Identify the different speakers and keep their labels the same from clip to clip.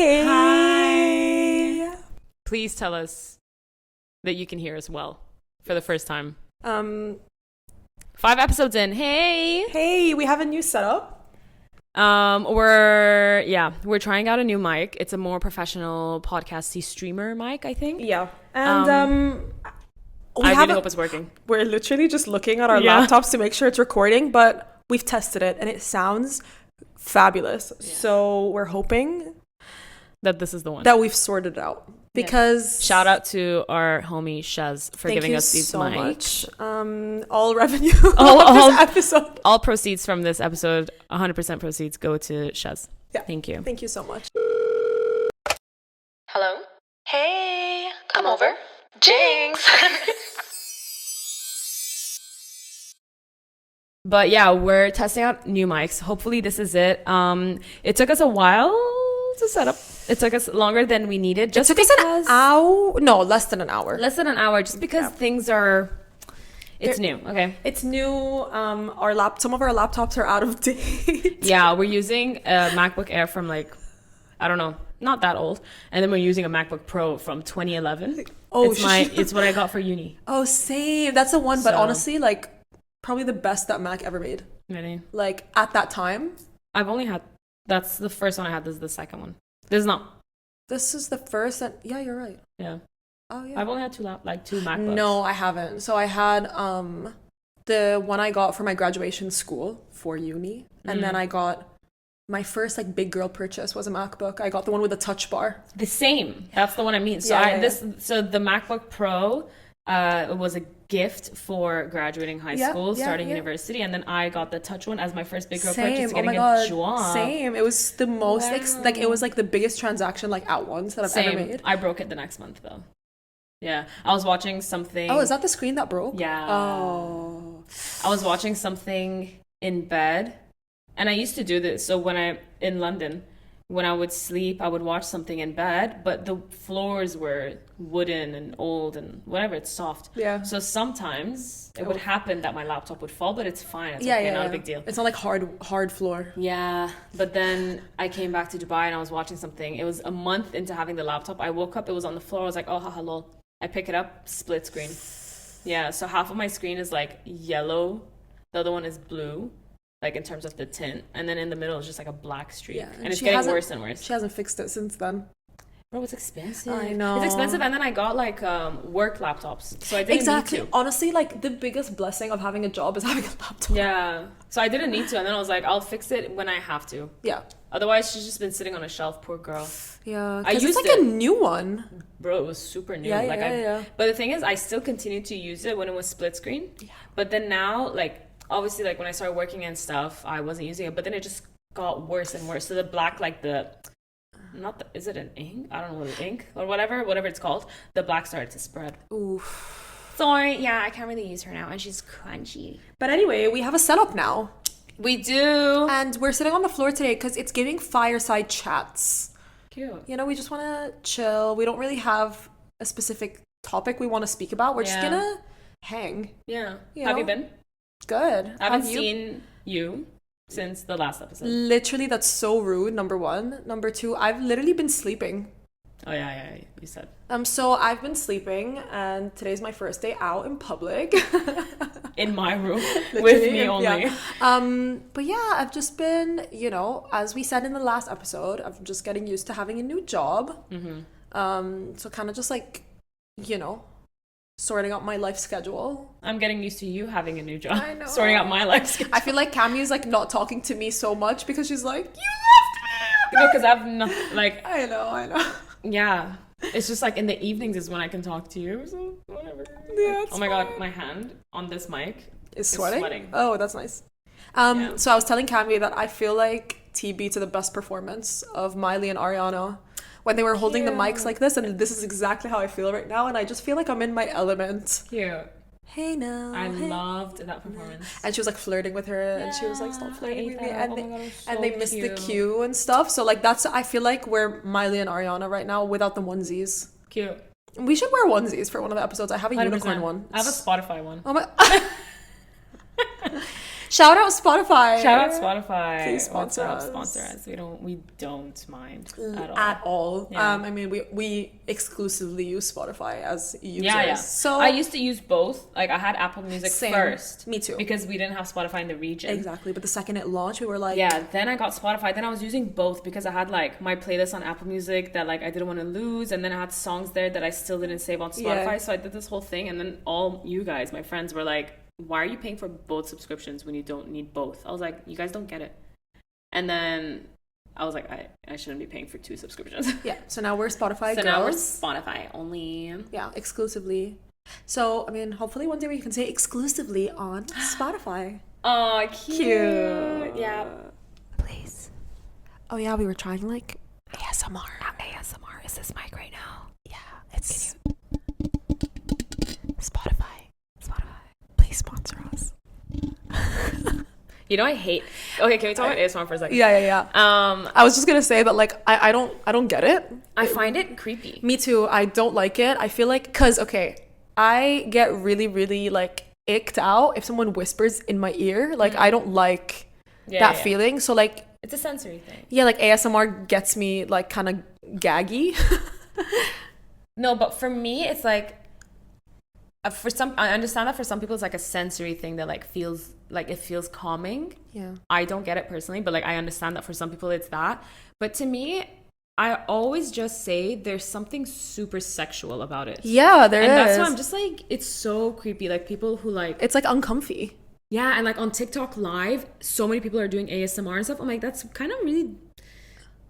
Speaker 1: Hey.
Speaker 2: Hi. Please tell us that you can hear us well for the first time. 5 episodes in.
Speaker 1: Hey, we have a new setup.
Speaker 2: We're trying out a new mic. It's a more professional podcasty streamer mic, I think.
Speaker 1: Yeah. And
Speaker 2: I really hope it's working.
Speaker 1: We're literally just looking at our laptops to make sure it's recording, but we've tested it and it sounds fabulous. Yeah. So we're hoping
Speaker 2: that this is the one.
Speaker 1: That we've sorted out. Because
Speaker 2: shout out to our homie Shaz for giving us these mics.
Speaker 1: Much. All revenue all this episode.
Speaker 2: All proceeds from this episode, 100% proceeds go to Shaz. Yeah. Thank you.
Speaker 1: Thank you so much.
Speaker 3: Hello? Hey, come over. JINX.
Speaker 2: But yeah, we're testing out new mics. Hopefully this is it. It took us a while to set up. It took us longer than we needed.
Speaker 1: Just because an hour? No, less than an hour.
Speaker 2: Less than an hour, just because things are. It's new. Okay.
Speaker 1: It's new. Some of our laptops are out of date.
Speaker 2: Yeah, we're using a MacBook Air from I don't know, not that old, and then we're using a MacBook Pro from 2011. Oh, it's what I got for uni.
Speaker 1: Oh, same. That's the one. But honestly, probably the best that Mac ever made.
Speaker 2: Really?
Speaker 1: At that time.
Speaker 2: I've only had. That's the first one I had. This is the second one. This is not.
Speaker 1: This is the first. Yeah, you're right.
Speaker 2: Yeah.
Speaker 1: Oh yeah.
Speaker 2: I've only had two MacBooks.
Speaker 1: No, I haven't. So I had the one I got for my graduation school for uni, and then I got my first big girl purchase was a MacBook. I got the one with a touch bar.
Speaker 2: The same. That's the one I mean. So So the MacBook Pro was a gift for graduating high school, starting university, and then I got the touch one as my first big girl purchase, getting a job.
Speaker 1: Same. It was the most it was the biggest transaction at once that I've ever made.
Speaker 2: I broke it the next month though. Yeah, I was watching something.
Speaker 1: Oh, is that the screen that broke?
Speaker 2: Yeah.
Speaker 1: Oh.
Speaker 2: I was watching something in bed, and I used to do this. So in London, when I would sleep, I would watch something in bed, but the floors were wooden and old and whatever, it's soft.
Speaker 1: Yeah.
Speaker 2: So sometimes it would happen that my laptop would fall, but it's fine. It's okay, not a big deal.
Speaker 1: It's not hard floor.
Speaker 2: Yeah. But then I came back to Dubai and I was watching something. It was a month into having the laptop. I woke up, it was on the floor. I was like, oh, haha, lol. I pick it up, split screen. Yeah. So half of my screen is yellow. The other one is blue. In terms of the tint, and then in the middle is just a black streak, and it's getting worse and worse.
Speaker 1: She hasn't fixed it since then.
Speaker 2: Bro, it's expensive.
Speaker 1: I know.
Speaker 2: It's expensive, and then I got work laptops, so I didn't need to.
Speaker 1: Honestly, the biggest blessing of having a job is having a laptop.
Speaker 2: Yeah. So I didn't need to, and then I was like, I'll fix it when I have to.
Speaker 1: Yeah.
Speaker 2: Otherwise, she's just been sitting on a shelf, poor girl.
Speaker 1: Yeah. I used it's a new one.
Speaker 2: Bro, it was super new.
Speaker 1: Yeah.
Speaker 2: But the thing is, I still continued to use it when it was split screen. Yeah. But then now, obviously, when I started working and stuff, I wasn't using it, but then it just got worse and worse. So the black, is it an ink? I don't know what ink or whatever it's called. The black started to spread.
Speaker 1: Oof.
Speaker 2: Sorry, yeah, I can't really use her now, and she's crunchy.
Speaker 1: But anyway, we have a setup now.
Speaker 2: We do.
Speaker 1: And we're sitting on the floor today because it's giving fireside chats.
Speaker 2: Cute.
Speaker 1: We just want to chill. We don't really have a specific topic we want to speak about. We're just going to hang.
Speaker 2: Yeah. Have you been?
Speaker 1: Good.
Speaker 2: I haven't seen you since the last episode.
Speaker 1: Literally, that's so rude, number one. Number two, I've literally been sleeping.
Speaker 2: Oh, yeah, you said.
Speaker 1: So I've been sleeping, and today's my first day out in public.
Speaker 2: In my room, with me only.
Speaker 1: Yeah. But yeah, I've just been, as we said in the last episode, I'm just getting used to having a new job. Mm-hmm. So kind of just sorting out my life schedule.
Speaker 2: I'm getting used to you having a new job.
Speaker 1: I know.
Speaker 2: Sorting out my life schedule.
Speaker 1: I feel like Cammy's not talking to me so much because she's like, you left me.
Speaker 2: No, because I've not
Speaker 1: I know.
Speaker 2: Yeah. It's just in the evenings is when I can talk to you. So whatever.
Speaker 1: Yeah.
Speaker 2: Oh my god, my hand on this mic
Speaker 1: is sweating. Oh, that's nice. So I was telling Cammy that I feel like TB to the best performance of Miley and Ariana. When they were holding the mics like this, and this is exactly how I feel right now, and I just feel like I'm in my element.
Speaker 2: Cute.
Speaker 1: Hey now.
Speaker 2: I loved that performance.
Speaker 1: And she was flirting with her, and she was stop flirting with me. And, they missed
Speaker 2: cute.
Speaker 1: the cue and stuff. So that's, I feel like we're Miley and Ariana right now without the onesies.
Speaker 2: Cute.
Speaker 1: We should wear onesies for one of the episodes. I have a
Speaker 2: 100%.
Speaker 1: unicorn one.
Speaker 2: I have a Spotify one.
Speaker 1: Oh my. Shout out Spotify.
Speaker 2: Shout out Spotify.
Speaker 1: Please sponsor
Speaker 2: What's
Speaker 1: us.
Speaker 2: up? Sponsor us. We don't mind
Speaker 1: At all.
Speaker 2: Yeah.
Speaker 1: I mean, we exclusively use Spotify as users.
Speaker 2: Yeah.
Speaker 1: So
Speaker 2: I used to use both. Like I had Apple Music
Speaker 1: Same.
Speaker 2: first.
Speaker 1: Me too.
Speaker 2: Because we didn't have Spotify in the region.
Speaker 1: Exactly. But the second it launched, we were like,
Speaker 2: Yeah, then I got Spotify. Then I was using both because I had like my playlist on Apple Music that like I didn't want to lose, and then I had songs there that I still didn't save on Spotify.
Speaker 1: Yeah.
Speaker 2: So I did this whole thing, and then all you guys, my friends, were like, "Why are you paying for both subscriptions when you don't need both?" I was like, "You guys don't get it." And then I was like, I shouldn't be paying for 2 subscriptions.
Speaker 1: yeah. So now we're Spotify
Speaker 2: So
Speaker 1: girls.
Speaker 2: now we're Spotify only.
Speaker 1: Yeah, exclusively. So I mean, hopefully one day we can say exclusively on Spotify.
Speaker 2: Oh, cute. Yeah.
Speaker 1: Please. Oh yeah, we were trying like ASMR. Not ASMR. Is this mic right now? Yeah, it's Spotify. Please sponsor us.
Speaker 2: You know I hate. Okay, can we talk about ASMR for a second?
Speaker 1: Yeah. I was just gonna say that like I don't get it.
Speaker 2: I find it creepy.
Speaker 1: Me too. I don't like it. I feel like I get really really like icked out if someone whispers in my ear. Like I don't like that feeling. So like
Speaker 2: It's a sensory thing.
Speaker 1: yeah, like ASMR gets me like kind of gaggy.
Speaker 2: No, but for me, it's like I understand that for some people it's like a sensory thing that like feels like it feels calming.
Speaker 1: Yeah.
Speaker 2: I don't get it personally, but like I understand that for some people it's that. But to me, I always just say there's something super sexual about it.
Speaker 1: Yeah, there is.
Speaker 2: And that's why I'm just like, it's so creepy. Like people who like
Speaker 1: It's like uncomfy.
Speaker 2: yeah, and like on TikTok Live, so many people are doing ASMR and stuff. I'm like, that's kind of really,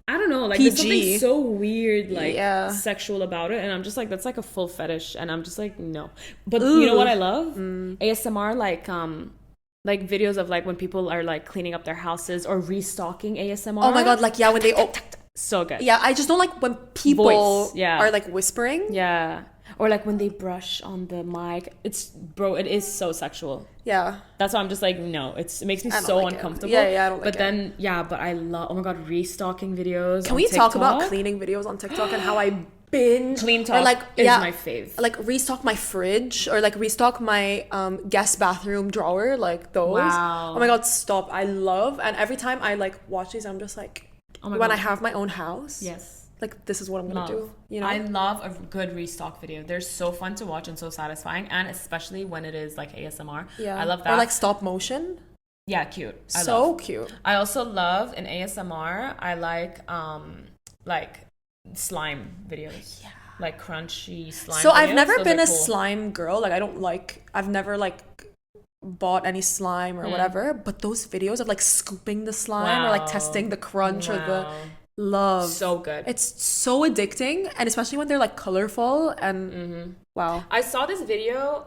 Speaker 2: I don't know, like there's something
Speaker 1: PG.
Speaker 2: so weird, like
Speaker 1: Yeah.
Speaker 2: sexual about it, and I'm just like, that's like a full fetish, and I'm just like, no. But you know what I love? ASMR, like videos of like when people are like cleaning up their houses or restocking ASMR.
Speaker 1: Oh my god, like yeah, when they
Speaker 2: so good.
Speaker 1: yeah, I just don't like when people
Speaker 2: Voice, yeah.
Speaker 1: are like whispering.
Speaker 2: Yeah. Or like when they brush on the mic. It is so sexual.
Speaker 1: Yeah.
Speaker 2: That's why I'm just like, no, it makes me
Speaker 1: I don't
Speaker 2: so
Speaker 1: like it.
Speaker 2: uncomfortable.
Speaker 1: Yeah, I don't like
Speaker 2: but
Speaker 1: it.
Speaker 2: then, but I love, oh my god, restocking videos.
Speaker 1: Can
Speaker 2: on
Speaker 1: we talk about
Speaker 2: TikTok?
Speaker 1: cleaning videos on TikTok and how I binge
Speaker 2: Clean
Speaker 1: or
Speaker 2: talk
Speaker 1: like
Speaker 2: is my fave.
Speaker 1: like restock my fridge or like restock my guest bathroom drawer, like those.
Speaker 2: Wow.
Speaker 1: Oh my god, stop. I love, and every time I like watch these I'm just like,
Speaker 2: Oh my
Speaker 1: when
Speaker 2: God.
Speaker 1: I have my own house,
Speaker 2: Yes.
Speaker 1: like this is what I'm gonna do, you know.
Speaker 2: I love a good restock video. They're so fun to watch and so satisfying, and especially when it is like ASMR.
Speaker 1: yeah,
Speaker 2: I love that.
Speaker 1: or like stop motion.
Speaker 2: yeah, cute. I
Speaker 1: So
Speaker 2: love.
Speaker 1: cute.
Speaker 2: I also love in ASMR. I like slime videos. Yeah. Like crunchy slime.
Speaker 1: So I've
Speaker 2: videos.
Speaker 1: never
Speaker 2: Those
Speaker 1: been
Speaker 2: are
Speaker 1: a
Speaker 2: cool.
Speaker 1: slime girl. Like I've never like bought any slime or whatever. But those videos of like scooping the slime or like
Speaker 2: Wow.
Speaker 1: testing the crunch or the
Speaker 2: Wow.
Speaker 1: love.
Speaker 2: So good.
Speaker 1: It's so addicting, and especially when they're like colorful and wow.
Speaker 2: I saw this video,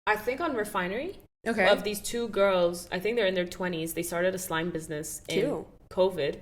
Speaker 2: I think on Refinery,
Speaker 1: Okay.
Speaker 2: of these 2 girls. I think they're in their 20s. They started a slime business in
Speaker 1: Cute.
Speaker 2: COVID.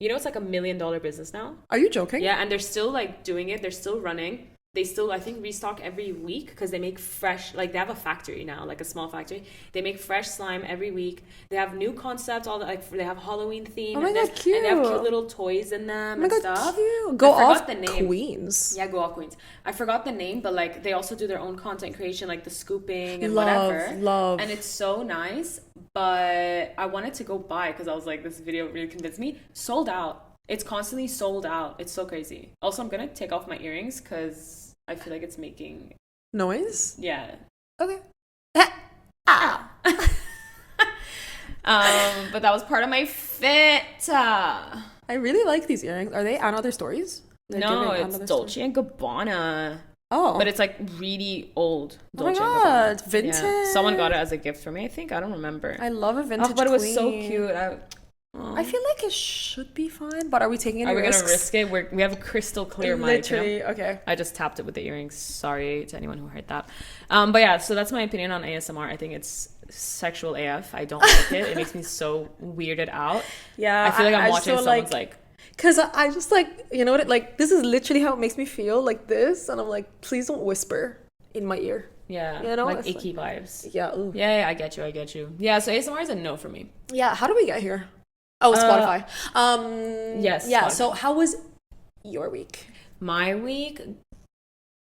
Speaker 2: You know, it's like $1 million business now.
Speaker 1: Are you joking?
Speaker 2: Yeah, and they're still like doing it. They're still running. They still, I think, restock every week because they make fresh, like they have a factory now, like a small factory. They make fresh slime every week. They have new concepts, all the, like they have Halloween theme.
Speaker 1: Oh my
Speaker 2: and
Speaker 1: God,
Speaker 2: And they have
Speaker 1: cute.
Speaker 2: cute little toys in them
Speaker 1: Oh my
Speaker 2: and
Speaker 1: god,
Speaker 2: stuff.
Speaker 1: cute. Go
Speaker 2: I forgot
Speaker 1: off
Speaker 2: the name.
Speaker 1: Queens.
Speaker 2: Yeah, Go All Queens. I forgot the name, but like they also do their own content creation, like the scooping and
Speaker 1: Love,
Speaker 2: whatever.
Speaker 1: love.
Speaker 2: And it's so nice. But I wanted to go buy because I was like, this video really convinced me. Sold out. It's constantly sold out. It's so crazy. Also, I'm gonna take off my earrings because I feel like it's making
Speaker 1: Noise?
Speaker 2: yeah.
Speaker 1: Okay.
Speaker 2: But that was part of my fit.
Speaker 1: I really like these earrings. Are they Anna Other Stories? They're
Speaker 2: No,
Speaker 1: giving
Speaker 2: it's
Speaker 1: Anna Other
Speaker 2: Dolce
Speaker 1: Stories.
Speaker 2: and Gabbana.
Speaker 1: Oh.
Speaker 2: But it's like really old
Speaker 1: Oh my
Speaker 2: Dolce and
Speaker 1: God,
Speaker 2: Gabbana.
Speaker 1: vintage.
Speaker 2: Yeah. Someone got it as a gift for me, I think. I don't remember.
Speaker 1: I love a vintage
Speaker 2: but it was so
Speaker 1: queen.
Speaker 2: cute.
Speaker 1: I feel like it should be fine, but are we taking any
Speaker 2: Are we
Speaker 1: risks?
Speaker 2: gonna risk it? We have a crystal clear mic. You know?
Speaker 1: Literally, okay.
Speaker 2: I just tapped it with the earrings. Sorry to anyone who heard that. But yeah, so that's my opinion on ASMR. I think it's sexual AF. I don't like it. It makes me so weirded out.
Speaker 1: Yeah,
Speaker 2: I feel like I'm
Speaker 1: just
Speaker 2: watching
Speaker 1: feel
Speaker 2: someone's like
Speaker 1: because I just like, you know what, like this is literally how it makes me feel, like this, and I'm like, please don't whisper in my ear.
Speaker 2: yeah,
Speaker 1: You know,
Speaker 2: like
Speaker 1: it's
Speaker 2: icky vibes.
Speaker 1: Yeah. Ooh.
Speaker 2: Yeah, I get you. Yeah, so ASMR is a no for me.
Speaker 1: Yeah. How do we get here? Oh, Spotify.
Speaker 2: Yes,
Speaker 1: Yeah.
Speaker 2: Spotify.
Speaker 1: So how was your week?
Speaker 2: My week,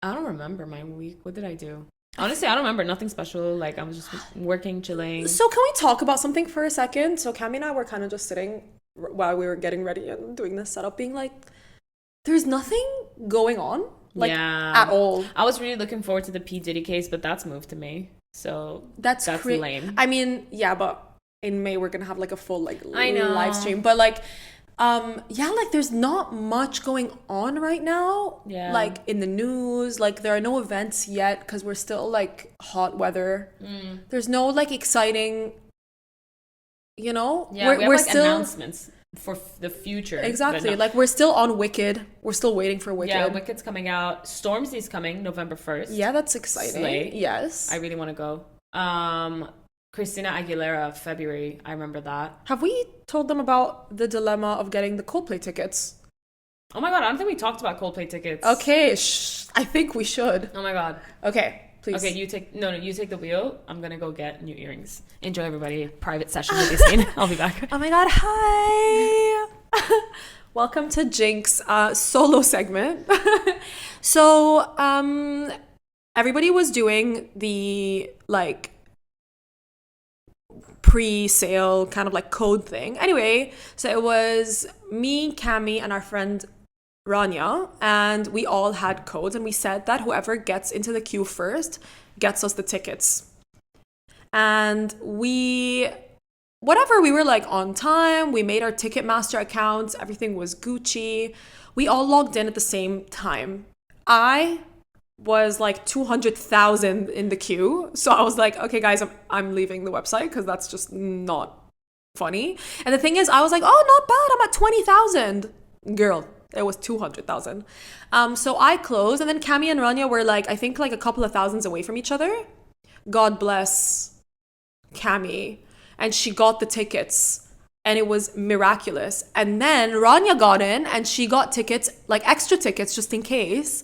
Speaker 2: I don't remember my week. What did I do? Honestly, I don't remember nothing special. Like I was just working, chilling.
Speaker 1: So can we talk about something for a second? So Cami and I were kind of just sitting while we were getting ready and doing this setup, being like, there's nothing going on, like at all.
Speaker 2: I was really looking forward to the P Diddy case, but that's moved to May, so that's lame.
Speaker 1: I mean, yeah, but in May we're gonna have like a full like
Speaker 2: I know.
Speaker 1: live stream, but like yeah, like there's not much going on right now.
Speaker 2: Yeah.
Speaker 1: Like in the news, like there are no events yet because we're still like hot weather. There's no like exciting, you know.
Speaker 2: Yeah, we have like still announcements for the future.
Speaker 1: Exactly. Like we're still on Wicked. We're still waiting for Wicked.
Speaker 2: Yeah, Wicked's coming out. Stormzy's coming November 1st.
Speaker 1: Yeah, that's exciting.
Speaker 2: Slay.
Speaker 1: Yes.
Speaker 2: I really want to go. Christina Aguilera, February. I remember that.
Speaker 1: Have we told them about the dilemma of getting the Coldplay tickets?
Speaker 2: Oh my god, I don't think we talked about Coldplay tickets.
Speaker 1: Okay, I think we should.
Speaker 2: Oh my god.
Speaker 1: Okay, please.
Speaker 2: Okay, you take the wheel. I'm gonna go get new earrings. Enjoy, everybody. Private session with Yassine. I'll be back.
Speaker 1: Oh my god, hi. Welcome to JINX solo segment. So, everybody was doing the like pre-sale kind of like code thing. Anyway, so it was me, Cami, and our friend Rania, and we all had codes, and we said that whoever gets into the queue first gets us the tickets. And we were like on time. We made our Ticketmaster accounts. Everything was Gucci. We all logged in at the same time. I was like 200,000 in the queue. So I was like, okay, guys, I'm leaving the website because that's just not funny. And the thing is, I was like, oh, not bad. I'm at 20,000. Girl, it was 200,000. So I closed, and then Cami and Rania were like, I think like a couple of thousands away from each other. God bless Cami. And she got the tickets. And it was miraculous. And then Rania got in, and she got tickets, like extra tickets just in case.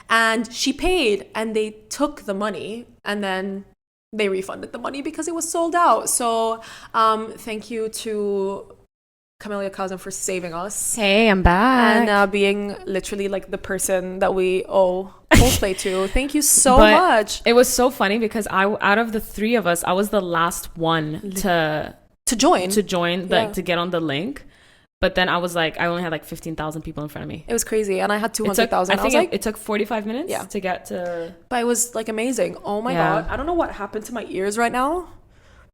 Speaker 1: And she paid, and they took the money, and then they refunded the money because it was sold out. So thank you to Camelia Cousin for saving us.
Speaker 2: Hey, I'm back.
Speaker 1: And being literally like the person that we owe Coldplay to. Thank you so much.
Speaker 2: It was so funny because out of the three of us, I was the last one to join, like to get on the link. But then I was like, I only had like 15,000 people in front of me.
Speaker 1: It was crazy. And I had 200,000.
Speaker 2: I think it took 45 minutes to get to...
Speaker 1: But it was like amazing. Oh my God. I don't know what happened to my ears right now,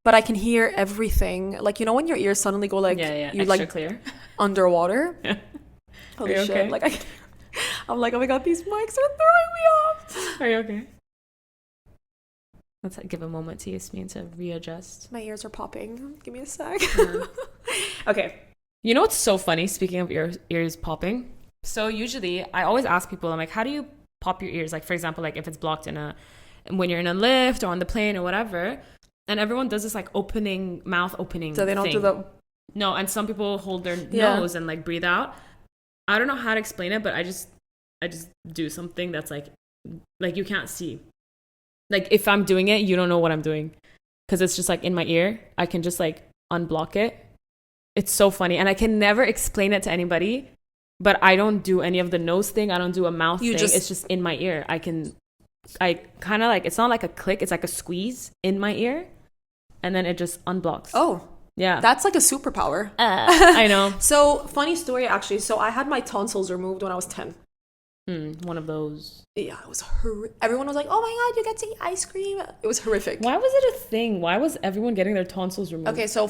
Speaker 1: but I can hear everything. Like, you know when your ears suddenly go like...
Speaker 2: you extra
Speaker 1: like
Speaker 2: clear.
Speaker 1: Underwater?
Speaker 2: Yeah.
Speaker 1: Holy shit. Okay? Like, I'm like, oh my God, these mics are throwing me off.
Speaker 2: Are you okay? Let's give a moment to Yasmin to readjust.
Speaker 1: My ears are popping. Give me a sec.
Speaker 2: Okay. You know what's so funny, speaking of ears popping? So usually I always ask people, I'm like, how do you pop your ears? Like, for example, like if it's blocked when you're in a lift or on the plane or whatever. And everyone does this like mouth opening
Speaker 1: So they don't
Speaker 2: thing.
Speaker 1: do the...
Speaker 2: No, and some people hold their nose and like breathe out. I don't know how to explain it, but I just do something that's like you can't see. Like if I'm doing it, you don't know what I'm doing. Because it's just like in my ear. I can just like unblock it. It's so funny. And I can never explain it to anybody, but I don't do any of the nose thing. I don't do a mouth thing. It's just in my ear. I kind of like, it's not like a click. It's like a squeeze in my ear. And then it just unblocks.
Speaker 1: Oh.
Speaker 2: Yeah.
Speaker 1: That's like a superpower.
Speaker 2: I know.
Speaker 1: So funny story, actually. So I had my tonsils removed when I was 10.
Speaker 2: One of those.
Speaker 1: Yeah, it was everyone was like, oh my God, you get to eat ice cream. It was horrific.
Speaker 2: Why was it a thing? Why was everyone getting their tonsils removed?
Speaker 1: Okay, so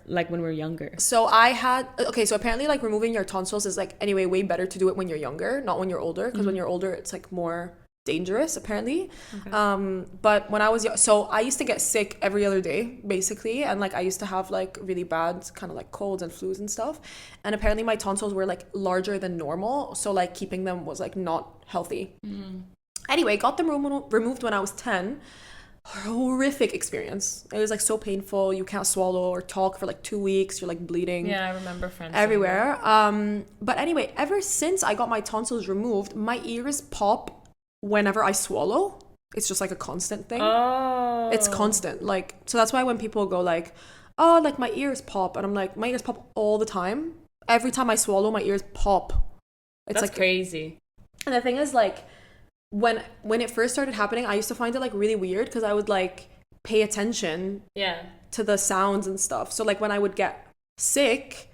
Speaker 2: like when we were younger.
Speaker 1: So so apparently like removing your tonsils is like anyway way better to do it when you're younger, not when you're older, because when you're older it's like more dangerous apparently. Okay. But when I was young, so I used to get sick every other day basically, and like I used to have like really bad kind of like colds and flus and stuff, and apparently my tonsils were like larger than normal, so like keeping them was like not healthy. Anyway, got them removed when I was 10. Horrific experience. It was like so painful. You can't swallow or talk for like 2 weeks. You're like bleeding.
Speaker 2: Yeah, I remember friends
Speaker 1: everywhere. But anyway, ever since I got my tonsils removed, my ears pop whenever I swallow. It's just like a constant thing.
Speaker 2: Oh.
Speaker 1: It's constant. Like, so that's why when people go like, oh, like my ears pop, and I'm like, my ears pop all the time. Every time I swallow, my ears pop. It's
Speaker 2: That's
Speaker 1: like
Speaker 2: crazy.
Speaker 1: And the thing is like, when it first started happening, I used to find it like really weird because I would like pay attention to the sounds and stuff. So like when I would get sick,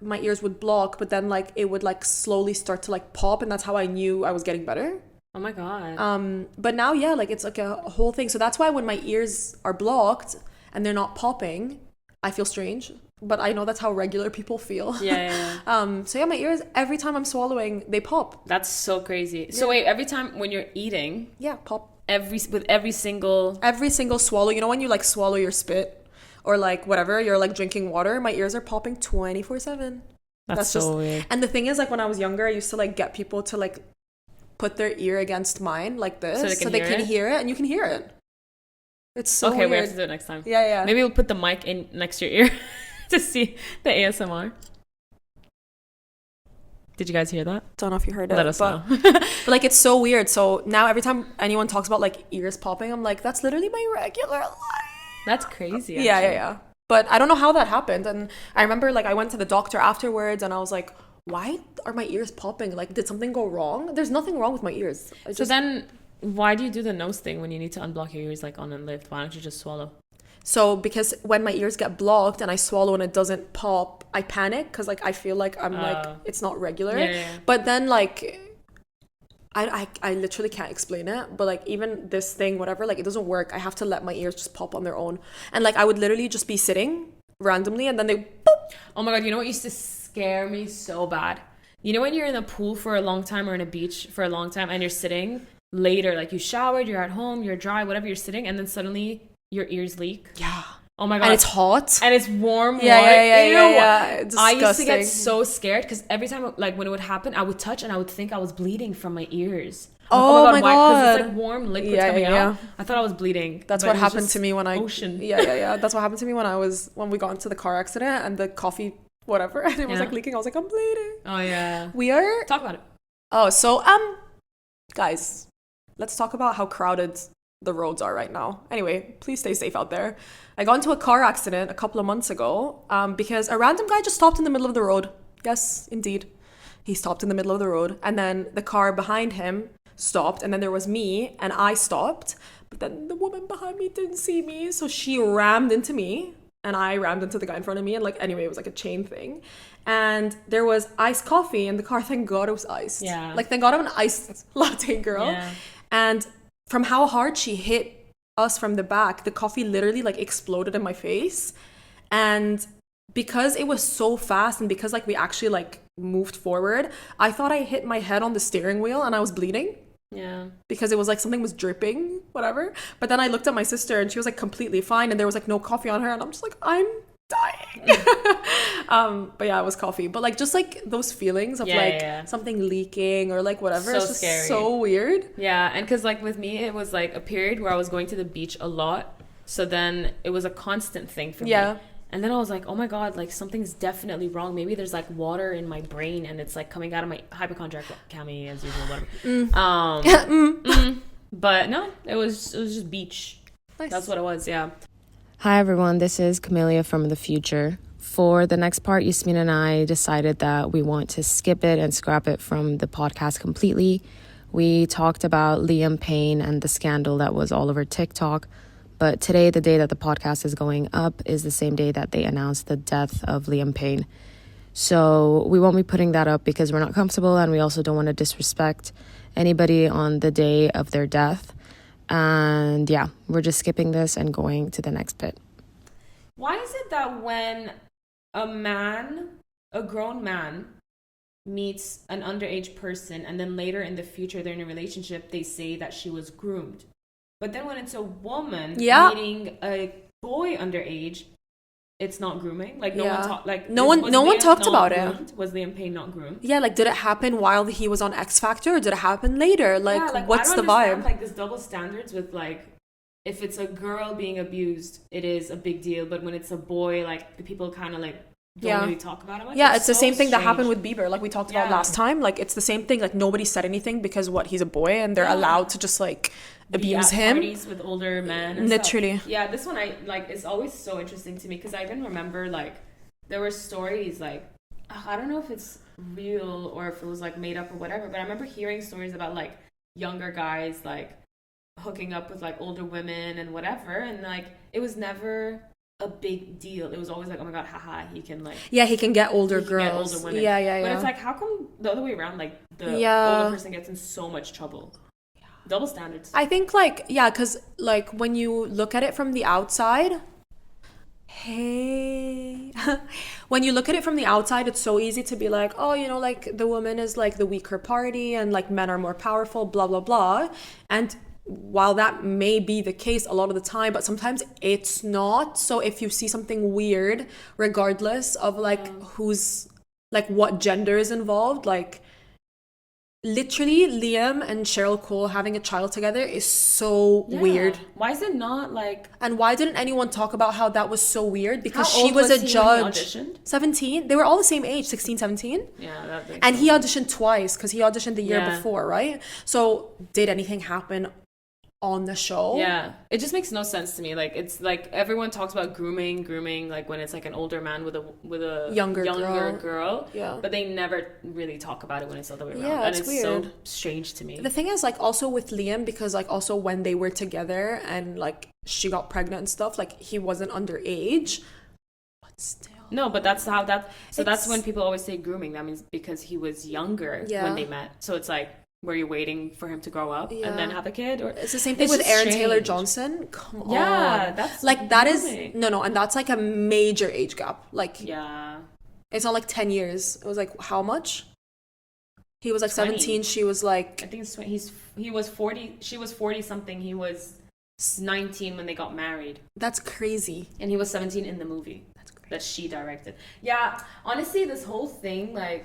Speaker 1: my ears would block, but then like it would like slowly start to like pop, and that's how I knew I was getting better.
Speaker 2: Oh my God.
Speaker 1: But now, yeah, like it's like a whole thing. So that's why when my ears are blocked and they're not popping, I feel strange. But I know that's how regular people feel.
Speaker 2: Yeah.
Speaker 1: So yeah, my ears, every time I'm swallowing, they pop.
Speaker 2: That's so crazy. So wait, every time when you're eating,
Speaker 1: Pop.
Speaker 2: every single
Speaker 1: swallow, you know when you like swallow your spit or like whatever, you're like drinking water, my ears are popping 24/7.
Speaker 2: That's so weird.
Speaker 1: And the thing is, like when I was younger, I used to like get people to like put their ear against mine like this so they can hear it, and you can hear it. It's so
Speaker 2: okay,
Speaker 1: weird.
Speaker 2: we have to do it next time.
Speaker 1: Yeah.
Speaker 2: Maybe we'll put the mic in next to your ear to see the ASMR. Did you guys hear that?
Speaker 1: Don't know if you heard it.
Speaker 2: Let us know.
Speaker 1: but like it's so weird. So now every time anyone talks about like ears popping, I'm like, that's literally my regular life.
Speaker 2: That's crazy.
Speaker 1: Yeah. But I don't know how that happened. And I remember like I went to the doctor afterwards and I was like, why are my ears popping? Like, did something go wrong? There's nothing wrong with my ears.
Speaker 2: So then why do you do the nose thing when you need to unblock your ears like on and lift? Why don't you just swallow?
Speaker 1: So because when my ears get blocked and I swallow and it doesn't pop, I panic because like I feel like I'm like it's not regular.
Speaker 2: Yeah.
Speaker 1: But then like I literally can't explain it. But like even this thing, whatever, like it doesn't work. I have to let my ears just pop on their own. And like I would literally just be sitting randomly and then they boop.
Speaker 2: Oh my God, you know what used to scare me so bad? You know when you're in a pool for a long time or in a beach for a long time and you're sitting later, like you showered, you're at home, you're dry, whatever, you're sitting, and then suddenly your ears leak.
Speaker 1: Yeah.
Speaker 2: Oh my God.
Speaker 1: And it's hot.
Speaker 2: And it's warm.
Speaker 1: Yeah. Disgusting.
Speaker 2: I used to get so scared because every time, like when it would happen, I would touch and I would think I was bleeding from my ears.
Speaker 1: Oh my God.
Speaker 2: Because it's like warm liquids coming out.
Speaker 1: Yeah.
Speaker 2: I thought I was bleeding.
Speaker 1: That's what happened to me when I...
Speaker 2: Ocean.
Speaker 1: Yeah. That's what happened to me when we got into the car accident and the coffee, whatever, and it was like leaking. I was like, I'm bleeding.
Speaker 2: Oh yeah.
Speaker 1: We are...
Speaker 2: Talk about it.
Speaker 1: Oh, so, guys, let's talk about how crowded the roads are right now. Anyway, please stay safe out there. I got into a car accident a couple of months ago because a random guy just stopped in the middle of the road. Yes, indeed. He stopped in the middle of the road, and then the car behind him stopped, and then there was me, and I stopped, but then the woman behind me didn't see me, so she rammed into me, and I rammed into the guy in front of me, and like anyway, it was like a chain thing. And there was iced coffee in the car. Thank God it was iced.
Speaker 2: Yeah.
Speaker 1: Like, thank God I'm an iced latte girl.
Speaker 2: Yeah.
Speaker 1: And from how hard she hit us from the back, the coffee literally like exploded in my face. And because it was so fast and because like we actually like moved forward, I thought I hit my head on the steering wheel and I was bleeding.
Speaker 2: Yeah.
Speaker 1: Because it was like something was dripping, whatever. But then I looked at my sister and she was like completely fine and there was like no coffee on her and I'm just like, I'm dying. But yeah, it was coffee. But like just like those feelings of something leaking or like whatever.
Speaker 2: So
Speaker 1: it's just
Speaker 2: scary.
Speaker 1: So weird.
Speaker 2: Yeah, and because like with me, it was like a period where I was going to the beach a lot. So then it was a constant thing for me. And then I was like, oh my God, like something's definitely wrong. Maybe there's like water in my brain and it's like coming out of my hypochondriac Cami as usual, whatever. But no, it was just beach. Nice. That's what it was, yeah.
Speaker 4: Hi everyone, this is Camellia from the future. For the next part, Yasmin and I decided that we want to skip it and scrap it from the podcast completely. We talked about Liam Payne and the scandal that was all over TikTok. But today, the day that the podcast is going up, is the same day that they announced the death of Liam Payne. So we won't be putting that up because we're not comfortable and we also don't want to disrespect anybody on the day of their death. And yeah, we're just skipping this and going to the next bit.
Speaker 2: Why is it that when a grown man, meets an underage person and then later in the future they're in a relationship, they say that she was groomed? But then when it's a woman meeting a boy underage, it's not grooming. Like no one talked about it. Was Liam Payne not groomed?
Speaker 1: Yeah, like did it happen while he was on X Factor or did it happen later? Like what's the vibe?
Speaker 2: Like this double standards with like if it's a girl being abused, it is a big deal. But when it's a boy, like the people kind of like don't really talk about it.
Speaker 1: Like, it's the same thing that happened with Bieber, like we talked about last time. Like it's the same thing. Like nobody said anything because he's a boy and they're allowed to just like abuse him.
Speaker 2: Parties with older men. And
Speaker 1: literally.
Speaker 2: Stuff. Yeah, this one I like. It's always so interesting to me because I even remember like there were stories like I don't know if it's real or if it was like made up or whatever, but I remember hearing stories about like younger guys like hooking up with like older women and whatever, and like it was never a big deal. It was always like, oh my god, haha, he can like
Speaker 1: he can get older
Speaker 2: he can get
Speaker 1: girls.
Speaker 2: older women.
Speaker 1: Yeah.
Speaker 2: But it's like, how come the other way around? Like the
Speaker 1: Yeah.
Speaker 2: older person gets in so much trouble. Double standards.
Speaker 1: I think like because like when you look at it from the outside, hey, when you look at it from the outside, it's so easy to be like, oh, you know, like the woman is like the weaker party and like men are more powerful, blah blah blah. And while that may be the case a lot of the time, but sometimes it's not. So if you see something weird, regardless of like who's like what gender is involved, like literally Liam and Cheryl Cole having a child together is so weird.
Speaker 2: Why is it not like?
Speaker 1: And why didn't anyone talk about how that was so weird? Because
Speaker 2: How
Speaker 1: she
Speaker 2: old
Speaker 1: was
Speaker 2: was
Speaker 1: a
Speaker 2: he
Speaker 1: judge.
Speaker 2: when he auditioned?
Speaker 1: 17. They were all the same age, 16, 17.
Speaker 2: Yeah, that makes
Speaker 1: And
Speaker 2: sense.
Speaker 1: he auditioned twice because he auditioned the year
Speaker 2: Yeah.
Speaker 1: before, right? So did anything happen on the show?
Speaker 2: Yeah, it just makes no sense to me. Like it's like everyone talks about grooming, like when it's like an older man with a
Speaker 1: Younger
Speaker 2: girl.
Speaker 1: Yeah.
Speaker 2: But they never really talk about it when it's the other way around.
Speaker 1: Yeah,
Speaker 2: and
Speaker 1: it's
Speaker 2: it's so
Speaker 1: weird.
Speaker 2: strange to me.
Speaker 1: The thing is, like, also with Liam, because like also when they were together and like she got pregnant and stuff, like he wasn't underage, but still.
Speaker 2: No, but that's how that. So that's
Speaker 1: It's-
Speaker 2: when people always say grooming. That means because he was younger
Speaker 1: Yeah.
Speaker 2: when they met. So it's like, were you waiting for him to grow up and then
Speaker 1: Yeah.
Speaker 2: have a kid? Or
Speaker 1: It's the same thing
Speaker 2: It's
Speaker 1: with
Speaker 2: just
Speaker 1: Aaron Taylor
Speaker 2: strange.
Speaker 1: Johnson. Come on.
Speaker 2: Yeah, that's
Speaker 1: like that is
Speaker 2: grooming.
Speaker 1: no, and that's like a major age gap. Like
Speaker 2: Yeah,
Speaker 1: it's not like 10 years. It was like how much? He was like
Speaker 2: 20.
Speaker 1: 17. She was like
Speaker 2: I think he was 40. She was 40 something. He was 19 when they got married,
Speaker 1: that's crazy.
Speaker 2: and he was 17 in the movie that she directed. Yeah, honestly, this whole thing, like,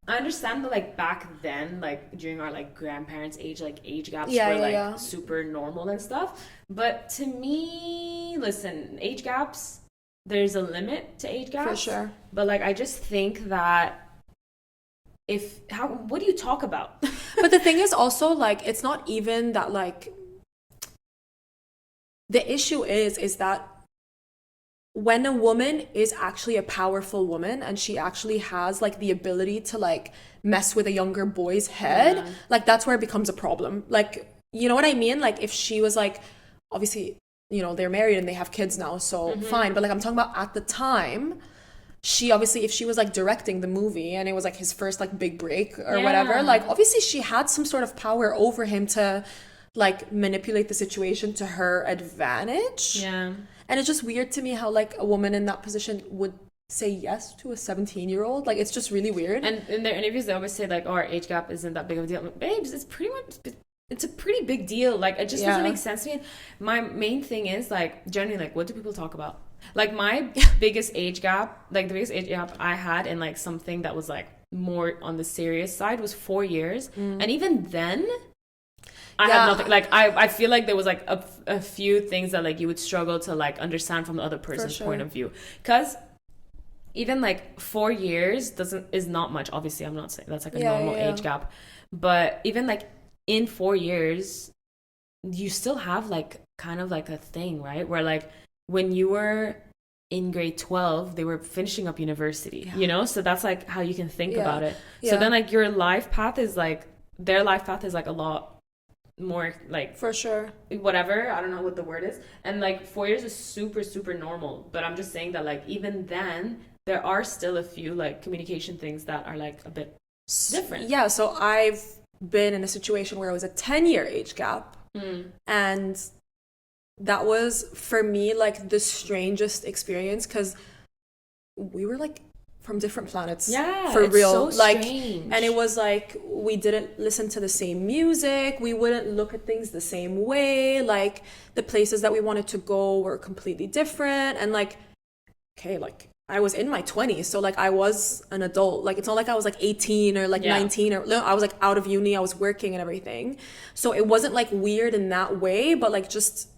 Speaker 2: I understand that, like, back then, like, during our, like, grandparents' age, like, age gaps
Speaker 1: Yeah,
Speaker 2: were,
Speaker 1: yeah,
Speaker 2: like,
Speaker 1: yeah.
Speaker 2: super normal and stuff. But to me, listen, age gaps, there's a limit to age gaps.
Speaker 1: For sure.
Speaker 2: But, like, I just think that what do you talk about?
Speaker 1: But the thing is also like it's not even that like the issue is that when a woman is actually a powerful woman and she actually has like the ability to like mess with a younger boy's head,
Speaker 2: Yeah.
Speaker 1: like that's where it becomes a problem. Like, you know what I mean? Like if she was like, obviously, you know, they're married and they have kids now, so fine. But like I'm talking about at the time, she obviously, if she was like directing the movie and it was like his first like big break or
Speaker 2: Yeah.
Speaker 1: whatever, like obviously she had some sort of power over him to like manipulate the situation to her advantage.
Speaker 2: Yeah.
Speaker 1: And it's just weird to me how like a woman in that position would say yes to a 17-year-old. Like it's just really weird.
Speaker 2: And in their interviews, they always say like, "Oh, our age gap isn't that big of a deal." I'm like, babes, it's a pretty big deal. Like it just doesn't
Speaker 1: Yeah.
Speaker 2: make sense to me. My main thing is like, generally, like, what do people talk about? Like my biggest age gap, like the biggest age gap I had in like something that was like more on the serious side was 4 years, and even then. I
Speaker 1: Yeah.
Speaker 2: had nothing. Like I feel like there was like a few things that like you would struggle to like understand from the other person's
Speaker 1: sure.
Speaker 2: point of view, because even like 4 years is not much. Obviously, I'm not saying that's like a
Speaker 1: Yeah,
Speaker 2: normal
Speaker 1: yeah.
Speaker 2: age gap, but even like in 4 years, you still have like kind of like a thing, right? Where like when you were in grade 12, they were finishing up university, you know? So that's like how you can think
Speaker 1: Yeah.
Speaker 2: about it.
Speaker 1: Yeah.
Speaker 2: So then like your life path is like, their life path is like a lot more like
Speaker 1: For sure.
Speaker 2: whatever, I don't know what the word is, and like 4 years is super normal. But I'm just saying that like even then there are still a few like communication things that are like a bit different.
Speaker 1: Yeah, so I've been in a situation where it was a 10-year age gap. And that was for me like the strangest experience because we were like from different planets.
Speaker 2: Yeah,
Speaker 1: for
Speaker 2: it's
Speaker 1: real.
Speaker 2: so
Speaker 1: like
Speaker 2: strange.
Speaker 1: and it was like we didn't listen to the same music, we wouldn't look at things the same way, like the places that we wanted to go were completely different. And like okay, like I was in my 20s, so like I was an adult. Like it's not like I was like 18 or like
Speaker 2: Yeah.
Speaker 1: 19 or no, I was like out of uni, I was working and everything. So it wasn't like weird in that way, but like just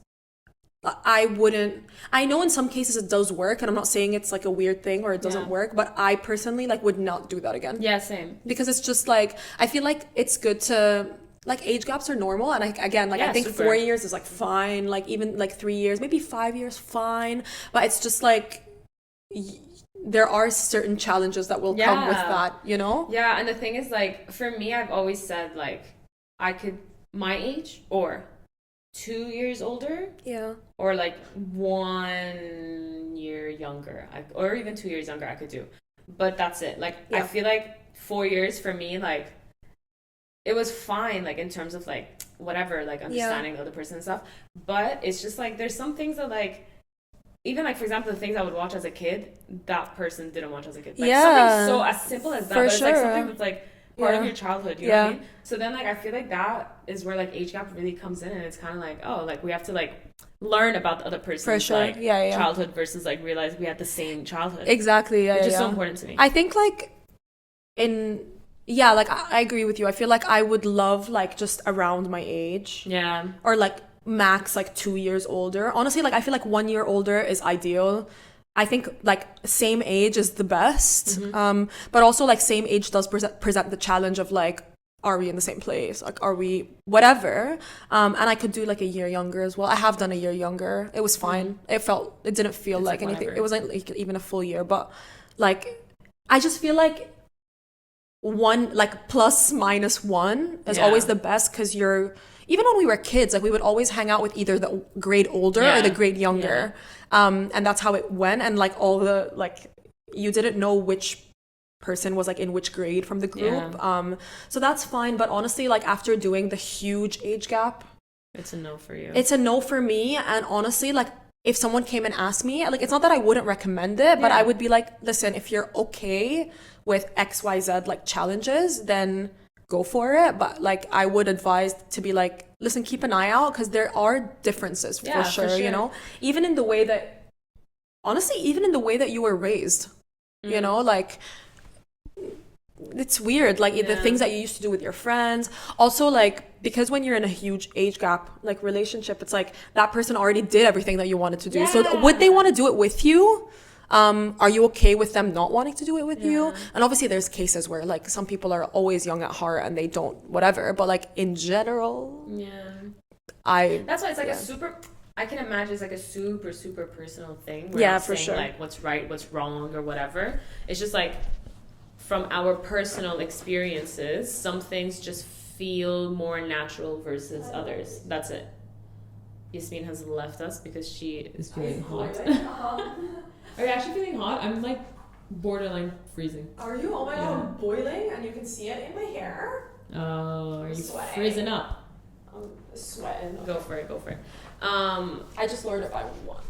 Speaker 1: I know in some cases it does work, and I'm not saying it's like a weird thing or it doesn't
Speaker 2: Yeah.
Speaker 1: work, but I personally like would not do that again.
Speaker 2: Yeah, same.
Speaker 1: Because it's just like I feel like it's good to like age gaps are normal, and again like
Speaker 2: Yeah,
Speaker 1: I think
Speaker 2: super.
Speaker 1: 4 years is like fine, like even like 3 years, maybe 5 years, fine. But it's just like there are certain challenges that will come with
Speaker 2: Yeah.
Speaker 1: that, you know?
Speaker 2: Yeah, and the thing is like for me, I've always said like I could my age or 2 years older.
Speaker 1: Yeah.
Speaker 2: Or like 1 year younger, or even 2 years younger, I could do. But that's it. Like I feel like 4 years for me, like it was fine, like in terms of like whatever, like understanding the other person and stuff. But it's just like there's some things that like even like for example the things I would watch as a kid, that person didn't watch as a kid. Like something so as simple as that, but it's like something that's like part of your childhood, you know what I mean? So then like I feel like that is where like age gap really comes in, and it's kind of like, oh, like we have to like learn about the other person's like childhood versus like realize we had the same childhood.
Speaker 1: Exactly.
Speaker 2: Which is so important to me.
Speaker 1: I think like like I agree with you. I feel like I would love like just around my age.
Speaker 2: Yeah.
Speaker 1: Or like max like 2 years older. Honestly, like I feel like 1 year older is ideal. I think like same age is the best. But also like same age does present the challenge of like, are we in the same place? Like, are we whatever? And I could do like a year younger as well. I have done a year younger. It was fine. It didn't feel like anything. It wasn't like even a full year, but like, I just feel like one, like plus minus one is always the best, because even when we were kids, like we would always hang out with either the grade older or the grade younger. And that's how it went. And like all the, like, you didn't know which person was like in which grade from the group. So that's fine. But honestly, like after doing the huge age gap,
Speaker 2: it's a no for you.
Speaker 1: It's a no for me. And honestly, like if someone came and asked me, like it's not that I wouldn't recommend it, but I would be like, listen, if you're okay with XYZ like challenges, then go for it. But like I would advise to be like, listen, keep an eye out, because there are differences for sure, you know, even in the way that you were raised, you know, like it's weird, like the things that you used to do with your friends. Also, like, because when you're in a huge age gap like relationship, it's like that person already did everything that you wanted to do. So would they want to do it with you? Are you okay with them not wanting to do it with you? And obviously there's cases where like some people are always young at heart and they don't whatever, but like in general,
Speaker 2: that's why it's like a super, I can imagine it's like a super super personal thing where I'm
Speaker 1: for
Speaker 2: saying
Speaker 1: sure,
Speaker 2: like what's right, what's wrong, or whatever. It's just like from our personal experiences, some things just feel more natural versus others. That's it. Yasmin has left us because she is feeling hot. Are you actually feeling hot? I'm like borderline freezing.
Speaker 1: Are you? Oh my god, I'm boiling and you can see it in my hair.
Speaker 2: Oh, are you freezing up?
Speaker 1: I'm sweating.
Speaker 2: Go for it.
Speaker 1: I just lowered it by one.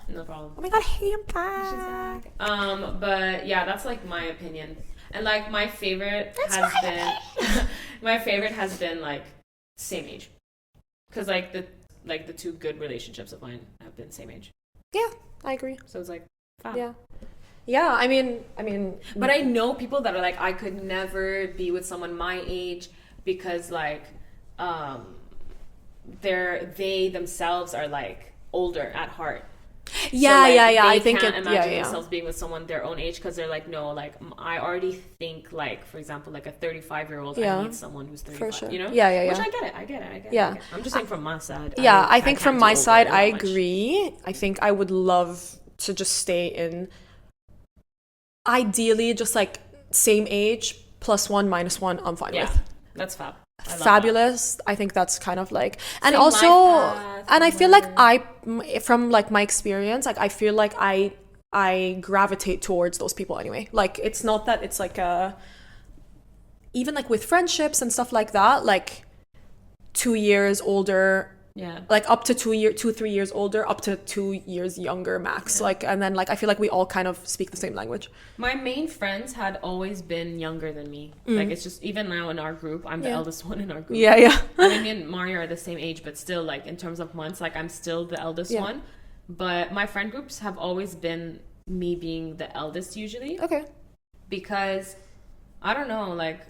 Speaker 2: No problem.
Speaker 1: Oh my god, hey, I'm back.
Speaker 2: But yeah, that's like my opinion. And like my favorite has been like same age. Cause like the two good relationships of mine have been same age.
Speaker 1: Yeah, I agree.
Speaker 2: So it's like, fab.
Speaker 1: Yeah. I mean,
Speaker 2: but I know people that are like, I could never be with someone my age because like, they themselves are like older at heart.
Speaker 1: Yeah,
Speaker 2: so, like,
Speaker 1: I think
Speaker 2: can't imagine themselves being with someone their own age, because they're like, no, like I already think like, for example, like a 35-year-old, I need someone who's 35,
Speaker 1: for sure.
Speaker 2: You know?
Speaker 1: Yeah.
Speaker 2: Which I get it. I'm just saying from my side.
Speaker 1: I think from my side, I agree. I think I would love to just stay in, ideally, just like same age, +1, -1, I'm fine with.
Speaker 2: That's fab.
Speaker 1: Fabulous. That. I think that's kind of like, and same also, and I feel like from like my experience, like I feel like I gravitate towards those people anyway. Like it's not that it's like even like with friendships and stuff like that, like 2 years older, like up to 3 years older, up to 2 years younger max. Like, and then like I feel like we all kind of speak the same language.
Speaker 2: My main friends had always been younger than me. Like it's just, even now in our group, I'm the eldest one in our group.
Speaker 1: Yeah.
Speaker 2: I mean, me and Mario are the same age, but still, like in terms of months, like I'm still the eldest one. But my friend groups have always been me being the eldest usually.
Speaker 1: Okay.
Speaker 2: Because I don't know, like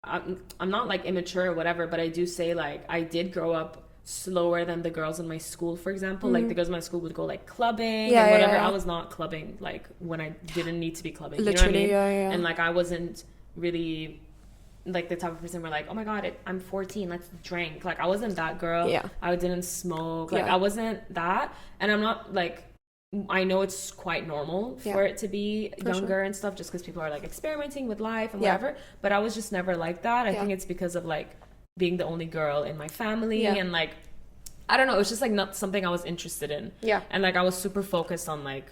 Speaker 2: I'm not like immature or whatever, but I do say like I did grow up slower than the girls in my school, for example. Like the girls in my school would go like clubbing and whatever. I was not clubbing like when I didn't need to be clubbing.
Speaker 1: Literally,
Speaker 2: you know what I mean?
Speaker 1: Yeah.
Speaker 2: And like I wasn't really like the type of person where like, oh my god, I'm 14, let's drink. Like I wasn't that girl. I didn't smoke. Like I wasn't that. And I'm not like, I know it's quite normal for it to be younger and stuff, just because people are like experimenting with life and whatever. But I was just never like that. I think it's because of like being the only girl in my family.
Speaker 1: Yeah.
Speaker 2: And like, I don't know, it was just like not something I was interested in.
Speaker 1: Yeah.
Speaker 2: And like, I was super focused on like